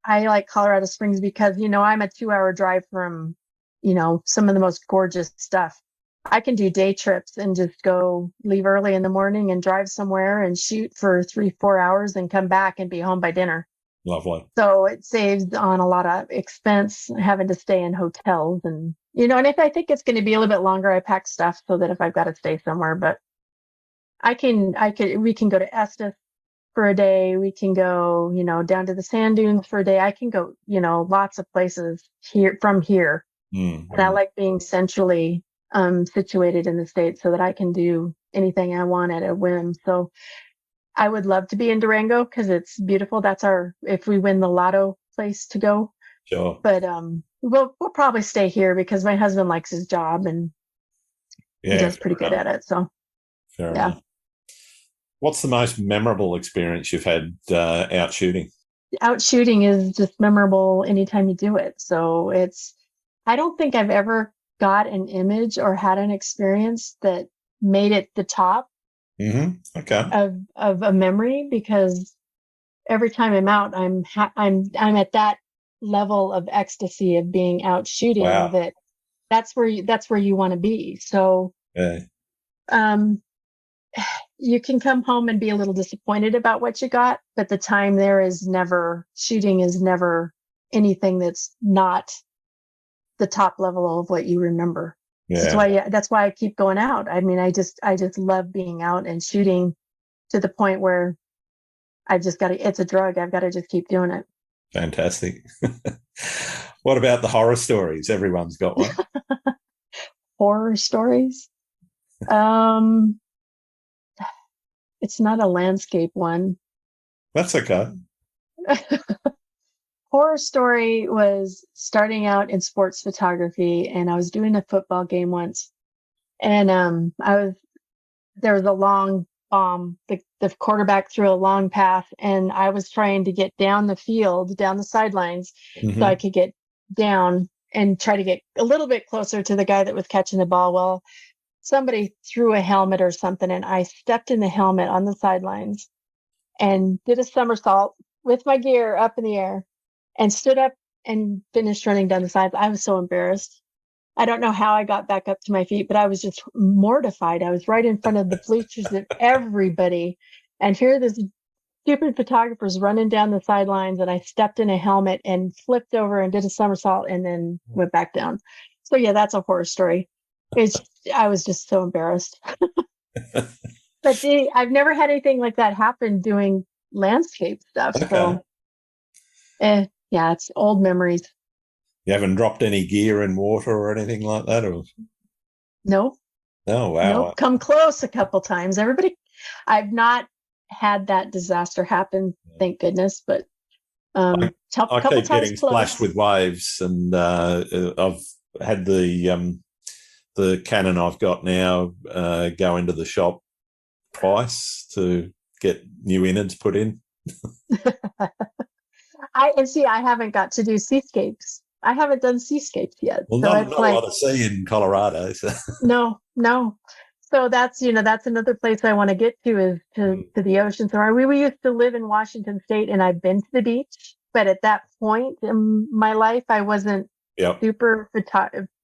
I like Colorado Springs because, I'm a 2-hour drive from, some of the most gorgeous stuff. I can do day trips and just leave early in the morning and drive somewhere and shoot for 3-4 hours and come back and be home by dinner. Lovely. So it saves on a lot of expense having to stay in hotels and, and if I think it's going to be a little bit longer, I pack stuff so that if I've got to stay somewhere, but we can go to Estes for a day. We can go, down to the sand dunes for a day. I can go, lots of places from here. And I like being centrally situated in the state so that I can do anything I want at a whim. So I would love to be in Durango because it's beautiful. That's if we win the lotto, place to go. Sure. But we'll probably stay here because my husband likes his job and he does pretty good at it. So fair enough. What's the most memorable experience you've had out shooting? Out shooting is just memorable anytime you do it. So I don't think I've ever got an image or had an experience that made it the top Okay. of a memory, because every time I'm out, I'm at that level of ecstasy of being out shooting, Wow. that's where you want to be. So Yeah. um you can come home and be a little disappointed about what you got, but the time there is never, shooting is never anything that's not the top level of what you remember. Yeah. That's why I keep going out. I mean, I just love being out and shooting to the point where it's a drug. I've got to just keep doing it. Fantastic. What about the horror stories? Everyone's got one. Horror stories. It's not a landscape one. That's okay. Horror story was starting out in sports photography, and I was doing a football game once, and there was a long bomb. The quarterback threw a long pass, and I was trying to get down the field, down the sidelines, so I could get down and try to get a little bit closer to the guy that was catching the ball. Well, somebody threw a helmet or something, and I stepped in the helmet on the sidelines and did a somersault with my gear up in the air and stood up and finished running down the sides. I was so embarrassed. I don't know how I got back up to my feet, but I was just mortified. I was right in front of the bleachers of everybody. And here this stupid photographer's running down the sidelines, and I stepped in a helmet and flipped over and did a somersault and then went back down. So yeah, that's a horror story. I was just so embarrassed. But I've never had anything like that happen doing landscape stuff. Okay. So yeah, it's old memories. You haven't dropped any gear in water or anything like that? Or No. Oh, wow. Nope. Come close a couple times. I've not had that disaster happen, thank goodness, but I couple keep times getting close. splashed with waves, and I've had the Canon I've got now go into the shop twice to get new innards put in. I haven't got to do seascapes. I haven't done seascapes yet. Well, So not a lot of sea in Colorado. So. No. So that's another place I want to get to, is to the ocean. So we used to live in Washington State, and I've been to the beach, but at that point in my life, I wasn't super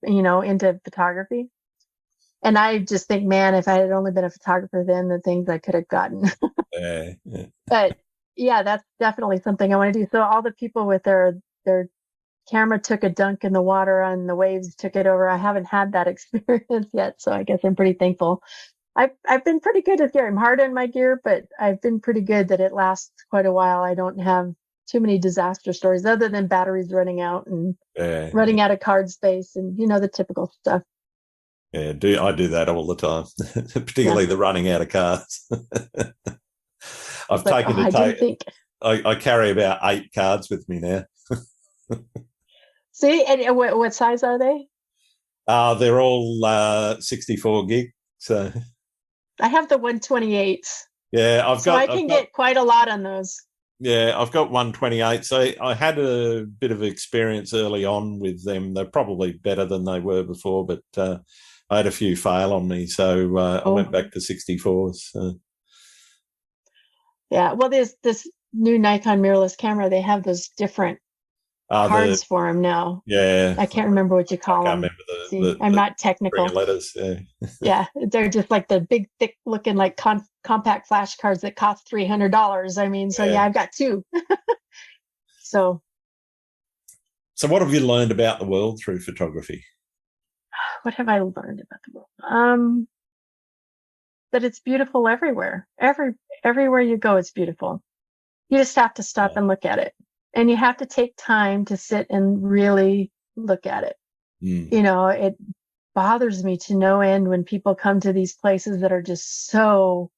into photography. And I just think, man, if I had only been a photographer then, the things I could have gotten. Yeah. But yeah, that's definitely something I want to do. So all the people with their camera took a dunk in the water and the waves took it over. I haven't had that experience yet, so I guess I'm pretty thankful. I've been pretty good with gear. I'm hard on my gear, but I've been pretty good that it lasts quite a while. I don't have too many disaster stories other than batteries running out and running out of card space and the typical stuff. Yeah, I do that all the time, particularly the running out of cards. I carry about 8 cards with me now. See, and what size are they? They're all 64 gig. So I have the 128. Yeah, I can get quite a lot on those. Yeah, I've got 128. So I had a bit of experience early on with them. They're probably better than they were before, but I had a few fail on me, so I went back to 64s. So. Yeah, well, there's this new Nikon mirrorless camera. They have those different cards for them now. Yeah, I can't remember what you call them. I'm not technical. Letters, yeah, they're just like the big, thick looking, like compact flash cards that cost $300. I mean, so yeah I've got 2. So what have you learned about the world through photography? What have I learned about the world? That it's beautiful everywhere. Everywhere you go, it's beautiful. You just have to stop and look at it. And you have to take time to sit and really look at it. It bothers me to no end when people come to these places that are just so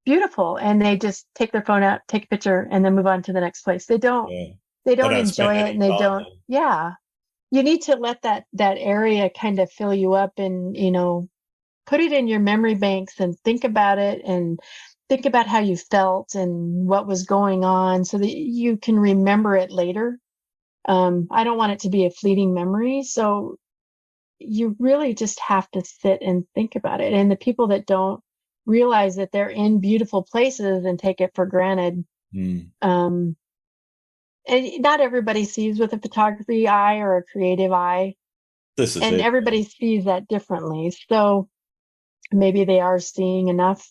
beautiful and they just take their phone out, take a picture, and then move on to the next place. They don't enjoy it, and they don't. Yeah. You need to let that area kind of fill you up and, put it in your memory banks and think about it and think about how you felt and what was going on so that you can remember it later. I don't want it to be a fleeting memory. So you really just have to sit and think about it. And the people that don't realize that they're in beautiful places and take it for granted. And not everybody sees with a photography eye or a creative eye. This is and it. everybody sees that differently. So maybe they are seeing enough.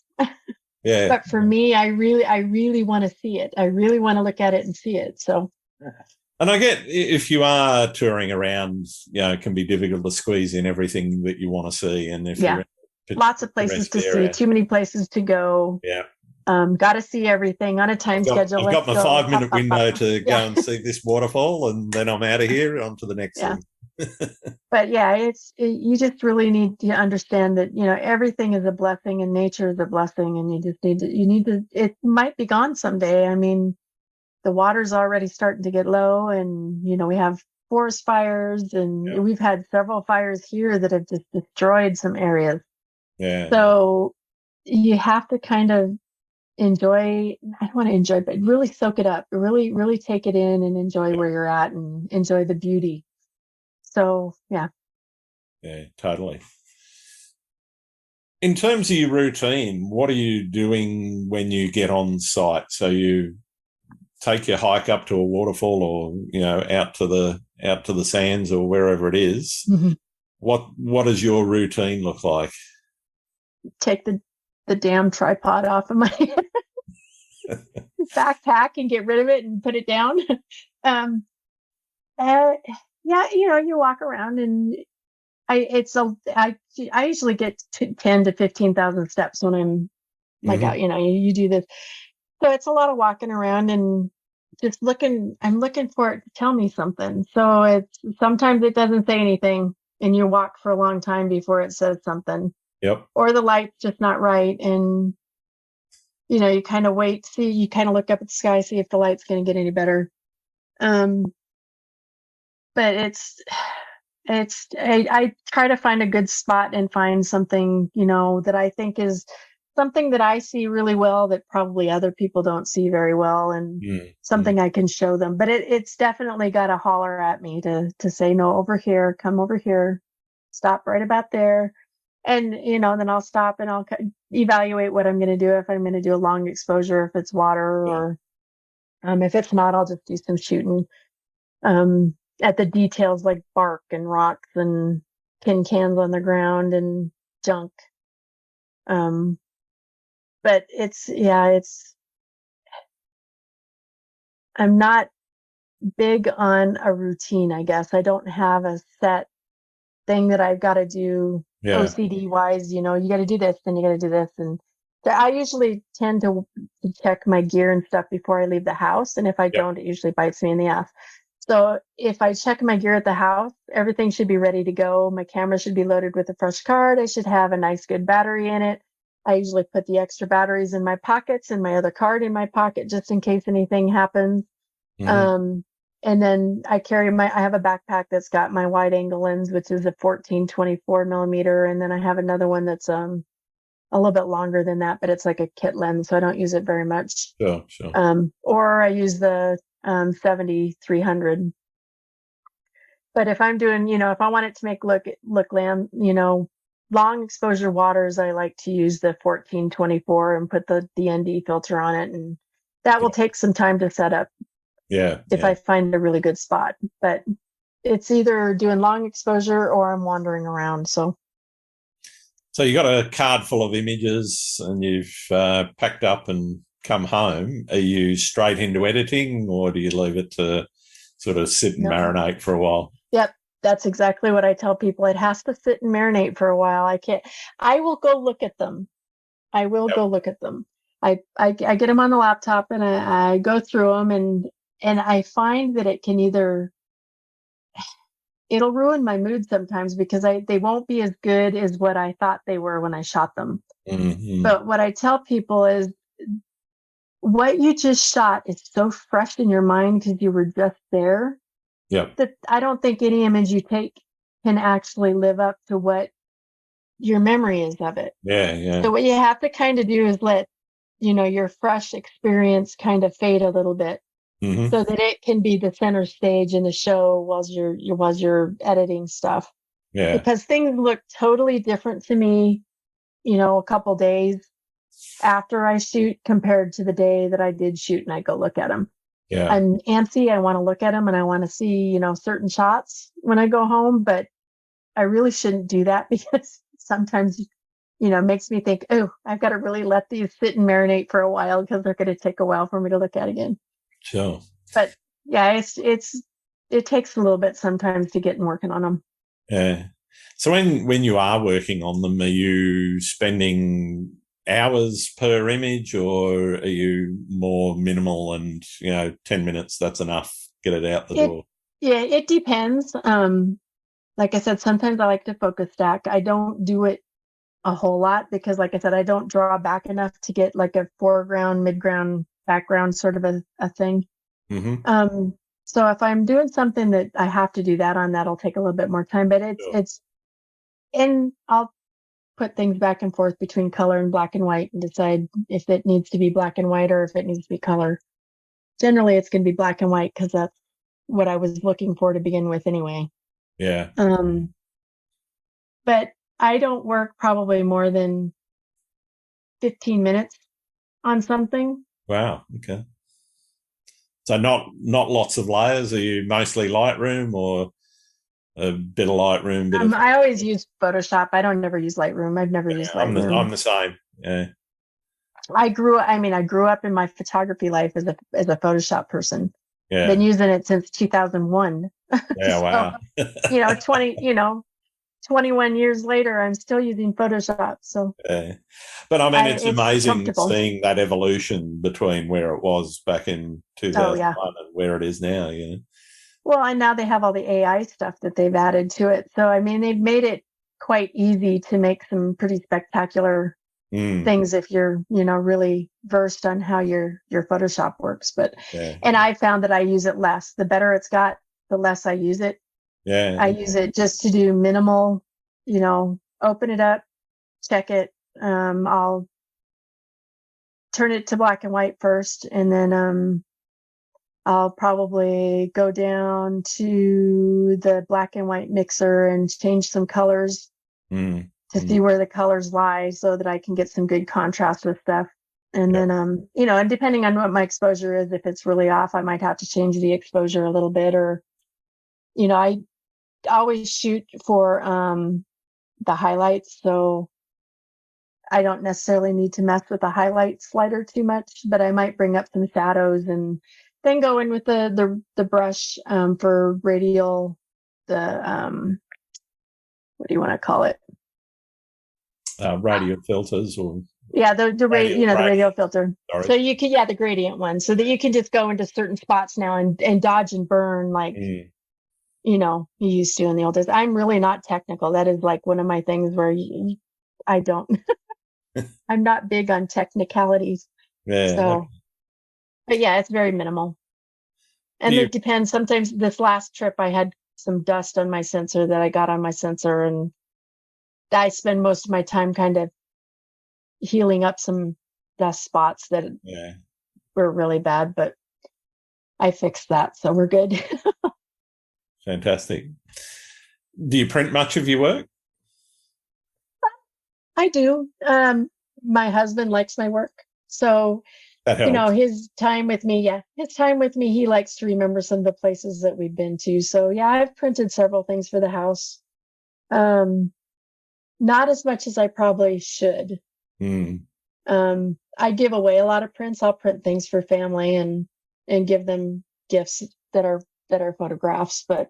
Yeah. But for me, I really want to see it. I really want to look at it and see it. So. And I get if you are touring around, it can be difficult to squeeze in everything that you want to see. And if you're in lots of places to see, too many places to go. Yeah. Got to see everything on a time schedule. I've got my 5-minute window to go and see this waterfall, and then I'm out of here on to the next thing. But you just really need to understand that, everything is a blessing and nature is a blessing, and you need to, it might be gone someday. I mean, the water's already starting to get low, and, we have forest fires, and we've had several fires here that have just destroyed some areas. Yeah. So you have to kind of enjoy, I don't want to enjoy, but really soak it up, really, really take it in and enjoy where you're at and enjoy the beauty. So, yeah. Yeah, totally. In terms of your routine, what are you doing when you get on site? So you take your hike up to a waterfall, or out to the sands or wherever it is. Mm-hmm. What does your routine look like? Take the damn tripod off of my backpack and get rid of it and put it down. You walk around, and I usually get 10 to 15,000 steps when I'm like out. You do this. So it's a lot of walking around and just I'm looking for it to tell me something. So sometimes it doesn't say anything, and you walk for a long time before it says something. Yep. Or the light's just not right. And, you kind of wait, you kind of look up at the sky, see if the light's going to get any better. But I try to find a good spot and find something, that I think is something that I see really well that probably other people don't see very well, and something I can show them. But it's definitely got to holler at me to say, no, over here, come over here, stop right about there. And, then I'll stop and I'll evaluate what I'm going to do. If I'm going to do a long exposure, if it's water, or if it's not, I'll just do some shooting at the details like bark and rocks and tin cans on the ground and junk. But I'm not big on a routine, I guess. I don't have a set thing that I've got to do. OCD wise, you got to do this, then you got to do this. And so I usually tend to check my gear and stuff before I leave the house. And if I don't, it usually bites me in the ass. So if I check my gear at the house, everything should be ready to go. My camera should be loaded with a fresh card. I should have a nice, good battery in it. I usually put the extra batteries in my pockets and my other card in my pocket just in case anything happens. And then I have a backpack that's got my wide angle lens, which is a 14-24 millimeter. And then I have another one that's a little bit longer than that, but it's like a kit lens, so I don't use it very much. Sure. Or I use the 70-300. But if I'm doing, if I want it to make look long exposure waters, I like to use the 14-24 and put the DND filter on it, and that will take some time to set up. If I find a really good spot, but it's either doing long exposure or I'm wandering around. So you got a card full of images, and you've packed up and come home. Are you straight into editing, or do you leave it to sort of sit and marinate for a while? Yep. That's exactly what I tell people. It has to sit and marinate for a while. I will go look at them. Go look at them. I get them on the laptop, and I go through them, and I find that it'll ruin my mood sometimes, because they won't be as good as what I thought they were when I shot them. But what I tell people is, what you just shot is so fresh in your mind because you were just there. That I don't think any image you take can actually live up to what your memory is of it. So what you have to kind of do is let, your fresh experience kind of fade a little bit, so that it can be the center stage in the show while you're editing stuff. Yeah. because things look totally different to me, a couple days after I shoot compared to the day that I did shoot and I go look at them. Yeah. I'm antsy. I want to look at them and I want to see, certain shots when I go home, but I really shouldn't do that because sometimes, it makes me think, oh, I've got to really let these sit and marinate for a while because they're going to take a while for me to look at again. Sure. But yeah, it takes a little bit sometimes to get working on them. Yeah. So when you are working on them, are you spending hours per image, or are you more minimal and 10 minutes, that's enough, get it out the door? Yeah, it depends. Like I said, sometimes I like to focus stack. I don't do it a whole lot because, like I said, I don't draw back enough to get like a foreground, midground, background sort of a thing. Mm-hmm. So if I'm doing something that I have to do that on, that'll take a little bit more time, but Sure. and I'll put things back and forth between color and black and white and decide if it needs to be black and white or if it needs to be color. Generally, it's going to be black and white because that's what I was looking for to begin with anyway. Yeah. But I don't work probably more than 15 minutes on something. Wow. Okay. So not lots of layers. Are you mostly Lightroom or a bit of Lightroom, I always use Photoshop. I don't never use Lightroom. I've never used Lightroom. I'm the same. Yeah. I grew up in my photography life as a Photoshop person. Yeah. Been using it since 2001. Yeah. Wow. 21 years later, I'm still using Photoshop. So, yeah. But I mean, it's amazing comfortable. seeing that evolution between where it was back in 2001 and where it is now. Well, and now they have all the AI stuff that they've added to it. So, I mean, they've made it quite easy to make some pretty spectacular things if you're, really versed on how your Photoshop works. But, and I found that I use it less. The better it's got, the less I use it. Yeah. I use it just to do minimal, open it up, check it. I'll turn it to black and white first, and then I'll probably go down to the black and white mixer and change some colors to see where the colors lie so that I can get some good contrast with stuff. And then, and depending on what my exposure is, if it's really off, I might have to change the exposure a little bit, or, I always shoot for the highlights, so I don't necessarily need to mess with the highlight slider too much, but I might bring up some shadows and then go in with the brush for radial, what do you want to call it? Radial filters, or the radial filter. Sorry. So you can the gradient one, so that you can just go into certain spots now and dodge and burn like you used to in the old days. I'm really not technical. That is like one of my things where I don't. I'm not big on technicalities. Yeah. So, but yeah, it's very minimal. And it depends. Sometimes this last trip, I had some dust on my sensor that I got on my sensor, and I spend most of my time kind of healing up some dust spots that were really bad, but I fixed that, so we're good. Fantastic. Do you print much of your work? I do. My husband likes my work, so that helps. his time with me, he likes to remember some of the places that we've been to. So yeah, I've printed several things for the house. Not as much as I probably should. I give away a lot of prints. I'll print things for family and give them gifts that are photographs, but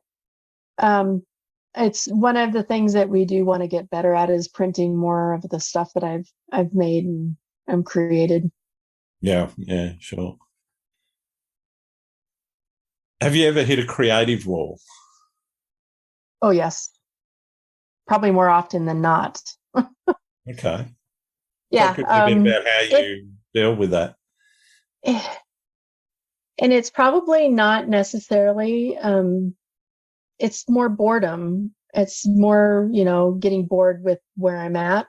it's one of the things that we do want to get better at is printing more of the stuff that I've made and created. Yeah, sure. Have you ever hit a creative wall? Oh, yes. Probably more often than not. Okay. Yeah. Talk a bit about how you deal with that. And it's probably not necessarily, it's more boredom. It's more, getting bored with where I'm at.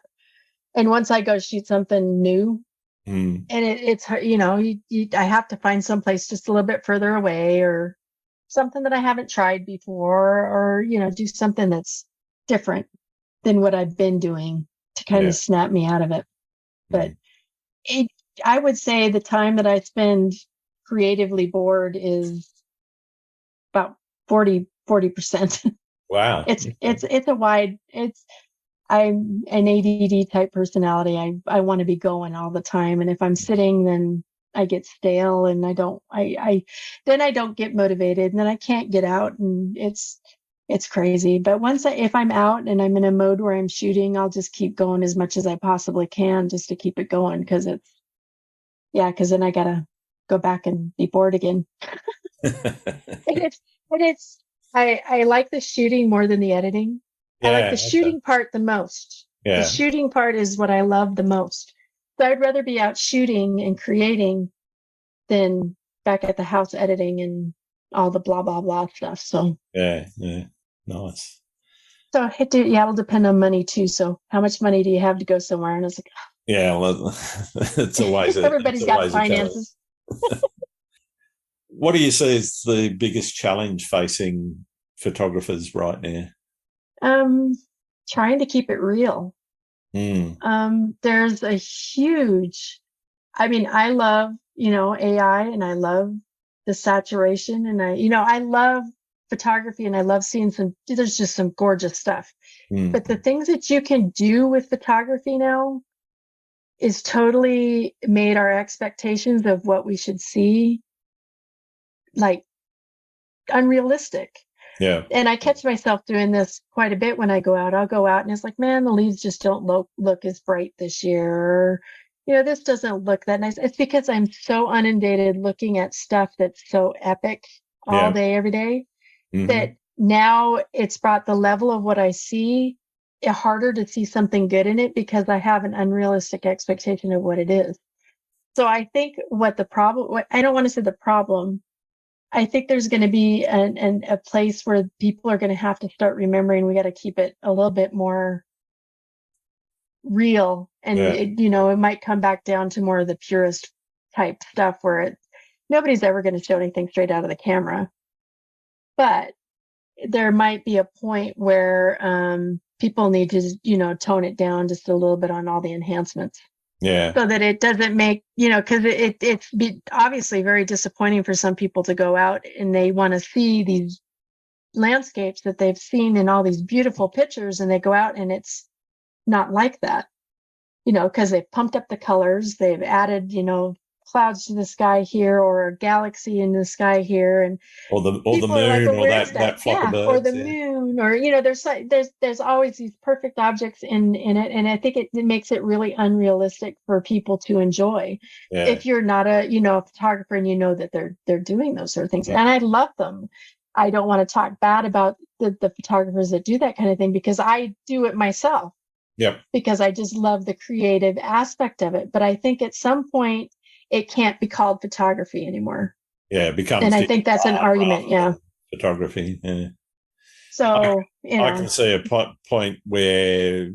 And once I go shoot something new, and it's, I have to find someplace just a little bit further away or something that I haven't tried before, or, do something that's different than what I've been doing to kind of snap me out of it. But I would say the time that I spend creatively bored is about 40%. Wow. I'm an ADD type personality. I want to be going all the time. And if I'm sitting, then I get stale and then I don't get motivated and then I can't get out and it's crazy. But if I'm out and I'm in a mode where I'm shooting, I'll just keep going as much as I possibly can just to keep it going. Cause then I gotta go back and be bored again. I like the shooting more than the editing. I like the shooting part the most. Yeah. The shooting part is what I love the most. So I'd rather be out shooting and creating than back at the house editing and all the blah, blah, blah stuff. So yeah. Nice. So it'll depend on money too. So how much money do you have to go somewhere? And it's like, yeah, well, it's always everybody's got finances. What do you see as the biggest challenge facing photographers right now? Trying to keep it real. There's a huge, I love, AI and I love the saturation and I love photography and I love seeing there's just some gorgeous stuff. But the things that you can do with photography now is totally made our expectations of what we should see like unrealistic. Yeah. And I catch myself doing this quite a bit when I go out. I'll go out and it's like, man, the leaves just don't look as bright this year. Or, this doesn't look that nice. It's because I'm so inundated looking at stuff that's so epic all day, every day, that now it's brought the level of what I see harder to see something good in it because I have an unrealistic expectation of what it is. So I think I don't want to say the problem. I think there's going to be a place where people are going to have to start remembering we got to keep it a little bit more real. And, it might come back down to more of the purist type stuff where nobody's ever going to show anything straight out of the camera. But there might be a point where people need to, tone it down just a little bit on all the enhancements. Yeah. So that it doesn't make, because it's obviously very disappointing for some people to go out and they want to see these landscapes that they've seen in all these beautiful pictures and they go out and it's not like that, because they've pumped up the colors, they've added, clouds to the sky here or a galaxy in the sky here, and or the moon or that flock of birds, or the moon, or there's always these perfect objects in it, and I think it makes it really unrealistic for people to enjoy if you're not a photographer and that they're doing those sort of things. And I love them. I don't want to talk bad about the photographers that do that kind of thing because I do it myself. Yep. Because I just love the creative aspect of it, but I think at some point it can't be called photography anymore. Yeah, it becomes. And I think that's an argument. Yeah. Photography. Yeah. So, I can see a point where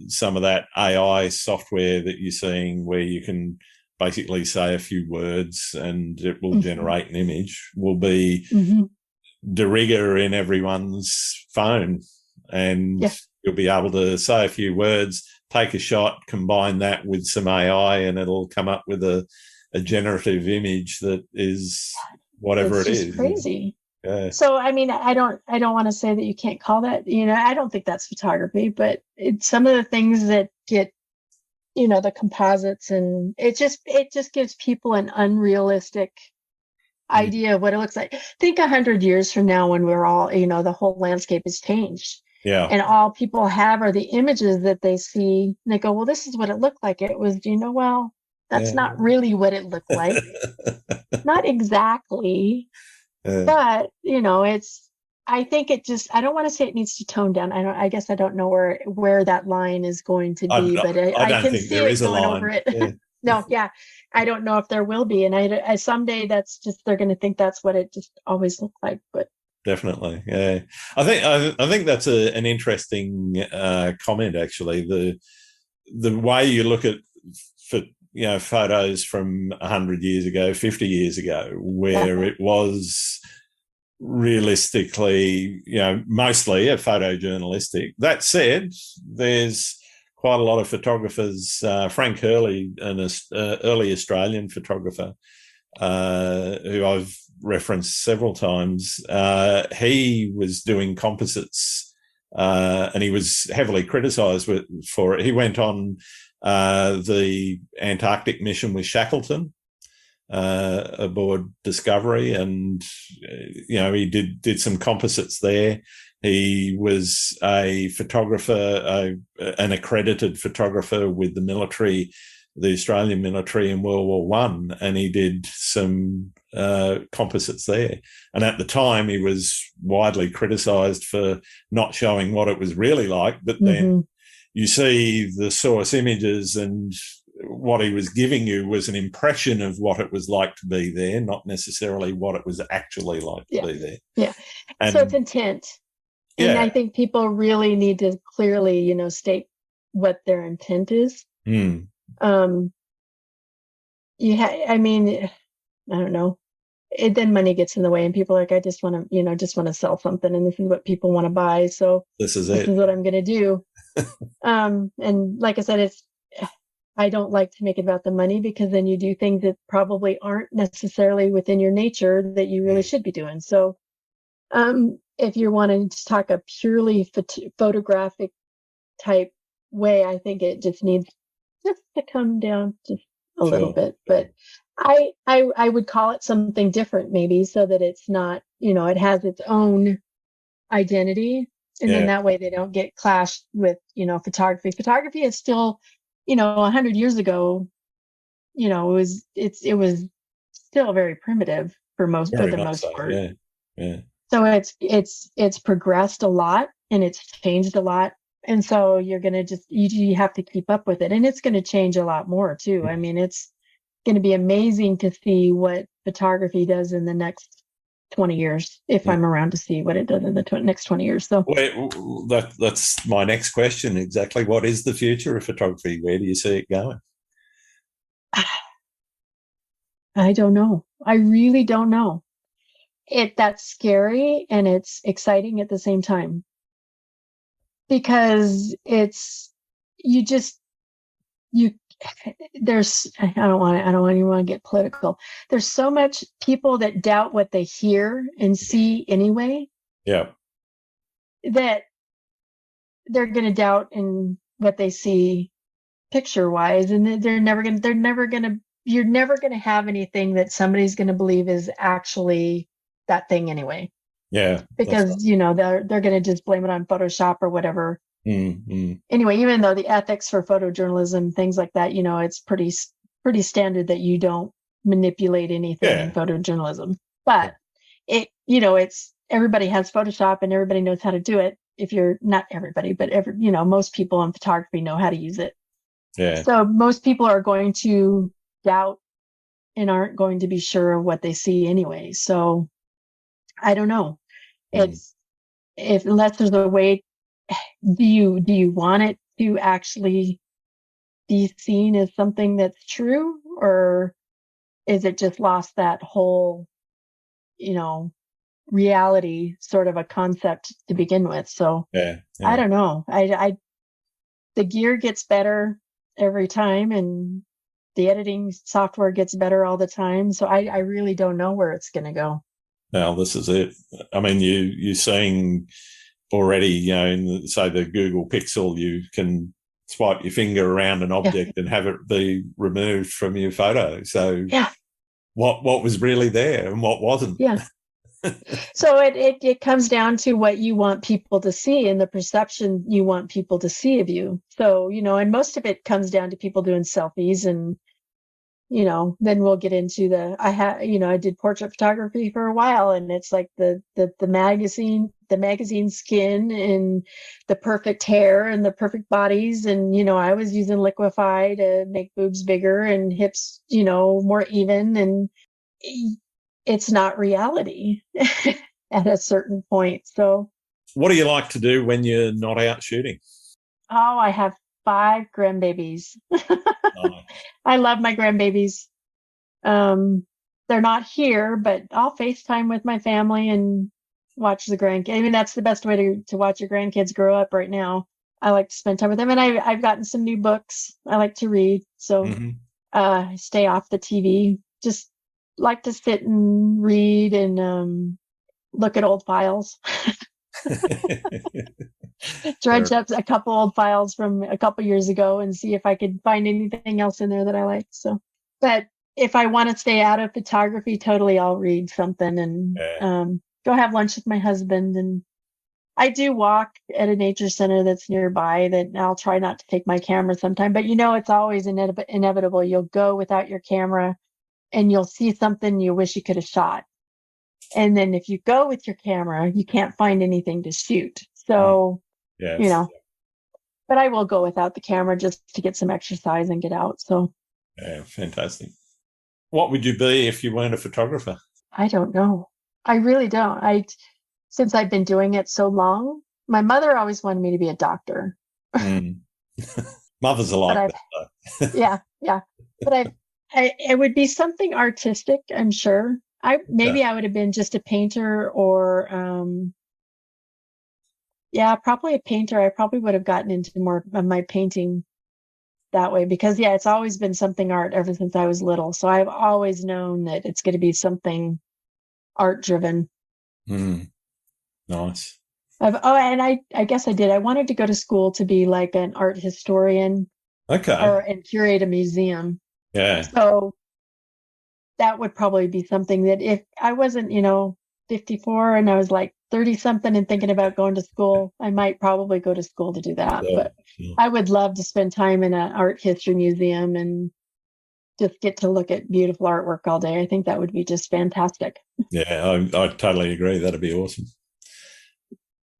some of that AI software that you're seeing where you can basically say a few words and it will generate an image will be de rigueur in everyone's phone. And you'll be able to say a few words, take a shot, combine that with some AI, and it'll come up with a generative image that is whatever it is. It's crazy. Yeah. So, I don't want to say that you can't call that, I don't think that's photography, but some of the things that get, the composites, and it just gives people an unrealistic idea of what it looks like. Think 100 years from now when we're all, the whole landscape has changed. Yeah. And all people have are the images that they see. And they go, well, this is what it looked like. It was, well, that's not really what it looked like. Not exactly. But, I think I don't want to say it needs to tone down. I guess I don't know where that line is going to be, but I can see it going over it. Yeah. No, yeah. I don't know if there will be. And I someday they're going to think that's what it just always looked like, but. Definitely, yeah. I think that's an interesting comment. Actually, the way you look at photos from 100 years ago, 50 years ago, where it was realistically, mostly a photojournalistic. That said, there's quite a lot of photographers. Frank Hurley, an early Australian photographer, who I've referenced several times, he was doing composites, and he was heavily criticised for it. He went on the Antarctic mission with Shackleton aboard Discovery, and he did some composites there. He was a photographer, an accredited photographer with the Australian military in World War One, and he did some composites there. And at the time, he was widely criticised for not showing what it was really like. But then you see the source images, and what he was giving you was an impression of what it was like to be there, not necessarily what it was actually like to be there. Yeah. And so it's intent. And I think people really need to clearly, state what their intent is. Mm. I don't know. Then money gets in the way, and people are like, I just want to sell something, and this is what people want to buy. So this is what I'm going to do. And like I said, I don't like to make it about the money, because then you do things that probably aren't necessarily within your nature that you really should be doing. So, if you're wanting to talk a purely photographic type way, I think it just needs just to come down just a little bit. But I would call it something different, maybe, so that it's not, it has its own identity, and then that way they don't get clashed with, photography. Photography is still, 100 years ago, it was still very primitive for the most part. Yeah. So it's progressed a lot, and it's changed a lot. And so you're going to you have to keep up with it, and it's going to change a lot more too. I mean, it's going to be amazing to see what photography does in the next 20 years, if I'm around to see what it does in the next 20 years. So that's my next question. Exactly. What is the future of photography? Where do you see it going? I don't know. I really don't know. That's scary, and it's exciting at the same time, because there's, I don't even want to get political. There's so much people that doubt what they hear and see anyway. Yeah. That they're going to doubt in what they see picture wise, and you're never going to have anything that somebody's going to believe is actually that thing anyway. Yeah. Because, they're going to just blame it on Photoshop or whatever. Mm-hmm. Anyway, even though the ethics for photojournalism, things like that, it's pretty standard that you don't manipulate anything in photojournalism. But it's everybody has Photoshop, and everybody knows how to do it. If you're not everybody, but most people in photography know how to use it. Yeah. So most people are going to doubt and aren't going to be sure of what they see anyway. So I don't know. Unless there's a way, do you want it to actually be seen as something that's true, or is it just lost that whole, reality sort of a concept to begin with? So I don't know. The gear gets better every time, and the editing software gets better all the time. So I really don't know where it's going to go. Now, this is it. I mean, you're saying already, in say the Google Pixel, you can swipe your finger around an object and have it be removed from your photo. So what was really there and what wasn't? Yeah. So it comes down to what you want people to see and the perception you want people to see of you. So, and most of it comes down to people doing selfies, and then we'll get into I did portrait photography for a while, and it's like the magazine skin and the perfect hair and the perfect bodies. And, I was using Liquify to make boobs bigger and hips, more even. And it's not reality at a certain point. So what do you like to do when you're not out shooting? Oh, I have 5 grandbabies. I love my grandbabies. they're not here, but I'll FaceTime with my family and watch the grandkids. I mean, that's the best way to watch your grandkids grow up right now. I like to spend time with them, and I've gotten some new books. I like to read, so stay off the TV. Just like to sit and read and look at old files. Dredge up a couple old files from a couple years ago and see if I could find anything else in there that I like. So, but if I want to stay out of photography, totally, I'll read something and go have lunch with my husband. And I do walk at a nature center that's nearby that I'll try not to take my camera sometime, but it's always inevitable. You'll go without your camera and you'll see something you wish you could have shot. And then if you go with your camera, you can't find anything to shoot. So, but I will go without the camera just to get some exercise and get out. So, yeah, fantastic. What would you be if you weren't a photographer? I don't know. I really don't. Since I've been doing it so long, my mother always wanted me to be a doctor. Mothers are like that. Yeah. But it would be something artistic, I'm sure. I would have been just a painter or probably a painter. I probably would have gotten into more of my painting that way because it's always been something art ever since I was little. So I've always known that it's going to be something art driven. Nice. And I guess I did. I wanted to go to school to be like an art historian. Okay. And curate a museum. Yeah. So that would probably be something that if I wasn't, 54 and I was like 30 something and thinking about going to school, I might probably go to school to do that. But I would love to spend time in an art history museum and just get to look at beautiful artwork all day. I think that would be just fantastic. Yeah, I totally agree. That'd be awesome.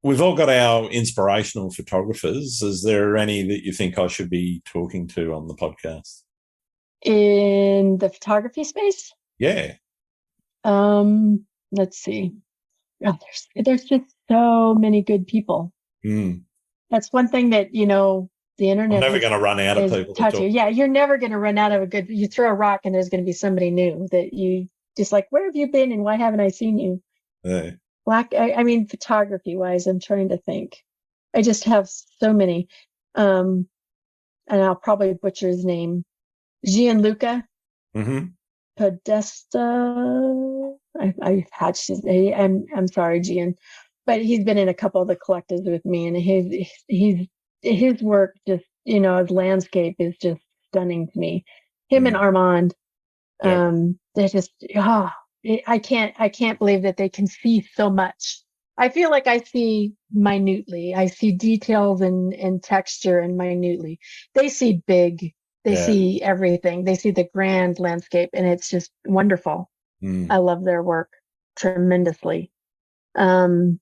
We've all got our inspirational photographers. Is there any that you think I should be talking to on the podcast? In the photography space? Yeah. Let's see. Oh, there's just so many good people. That's one thing that, the internet. I'm never going to run out of people. Yeah, you're never going to run out of you throw a rock and there's going to be somebody new that you just like, where have you been and why haven't I seen you? Yeah. Photography wise, I'm trying to think. I just have so many. And I'll probably butcher his name. Gianluca Podesta. I hatched his name. I'm sorry, Gian, but he's been in a couple of the collectives with me, and his work just his landscape is just stunning to me. Him and Armand, they're just I can't believe that they can see so much. I feel like I see minutely. I see details and texture and minutely. They see big. They see everything. They see the grand landscape, and it's just wonderful. I love their work tremendously. Paul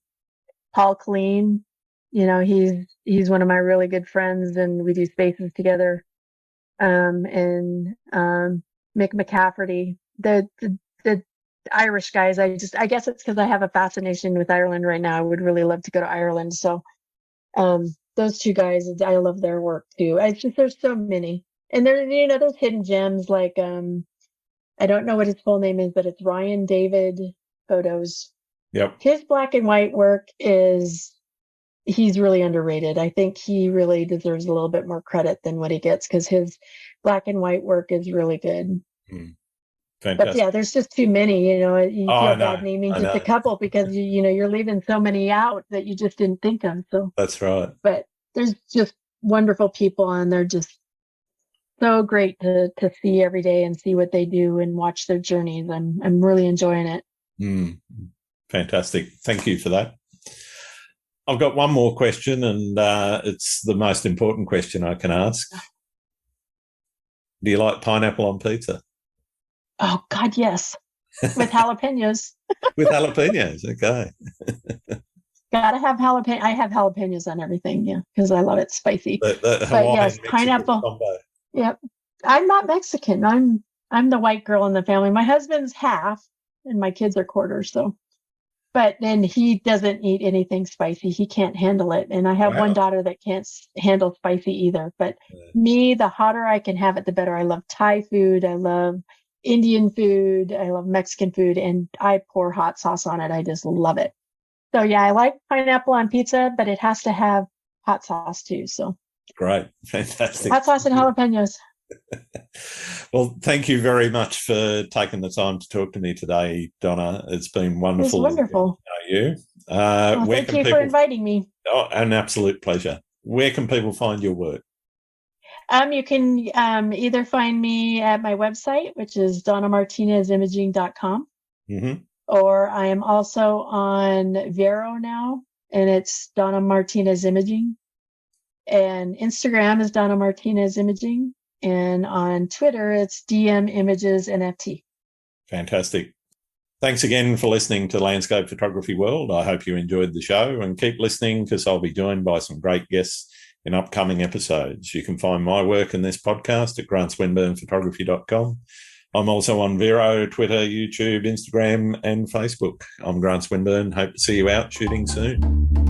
Colleen, he's one of my really good friends, and we do spaces together. And Mick McCafferty, the Irish guys. I guess it's because I have a fascination with Ireland right now. I would really love to go to Ireland. So, those two guys, I love their work too. There's so many. And there's hidden gems like, I don't know what his full name is, but it's Ryan David Photos. Yep. His black and white work he's really underrated. I think he really deserves a little bit more credit than what he gets because his black and white work is really good. Fantastic. But there's just too many, you feel bad naming just a couple because you're leaving so many out that you just didn't think of. So that's right. But there's just wonderful people and they're just so great to see every day and see what they do and watch their journeys. I'm really enjoying it. Fantastic. Thank you for that. I've got one more question, and it's the most important question I can ask. Do you like pineapple on pizza? Oh, God, yes. With jalapenos. With jalapenos, okay. Gotta have jalapeno. I have jalapenos on everything, because I love it spicy. The Hawaiian yes, pineapple. Combo. Yep. I'm not Mexican. I'm the white girl in the family. My husband's half, and my kids are quarters. So, but then he doesn't eat anything spicy. He can't handle it. And I have one daughter that can't handle spicy either. But me, the hotter I can have it, the better. I love Thai food. I love Indian food. I love Mexican food, and I pour hot sauce on it. I just love it. So yeah, I like pineapple on pizza, but it has to have hot sauce too. So Great. Fantastic. hot sauce and jalapenos. Well, thank you very much for taking the time to talk to me today, Donna. It's been wonderful. It's wonderful. To know you. Thank you for inviting me. Oh, an absolute pleasure. Where can people find your work? You can either find me at my website, which is donnamartinezimaging.com, or I am also on Vero now, and it's Donna Martinez Imaging. And Instagram is Donna Martinez Imaging. And on Twitter, it's DM Images NFT. Fantastic. Thanks again for listening to Landscape Photography World. I hope you enjoyed the show, and keep listening because I'll be joined by some great guests in upcoming episodes. You can find my work in this podcast at grantswinburnphotography.com. I'm also on Vero, Twitter, YouTube, Instagram, and Facebook. I'm Grant Swinburne. Hope to see you out shooting soon.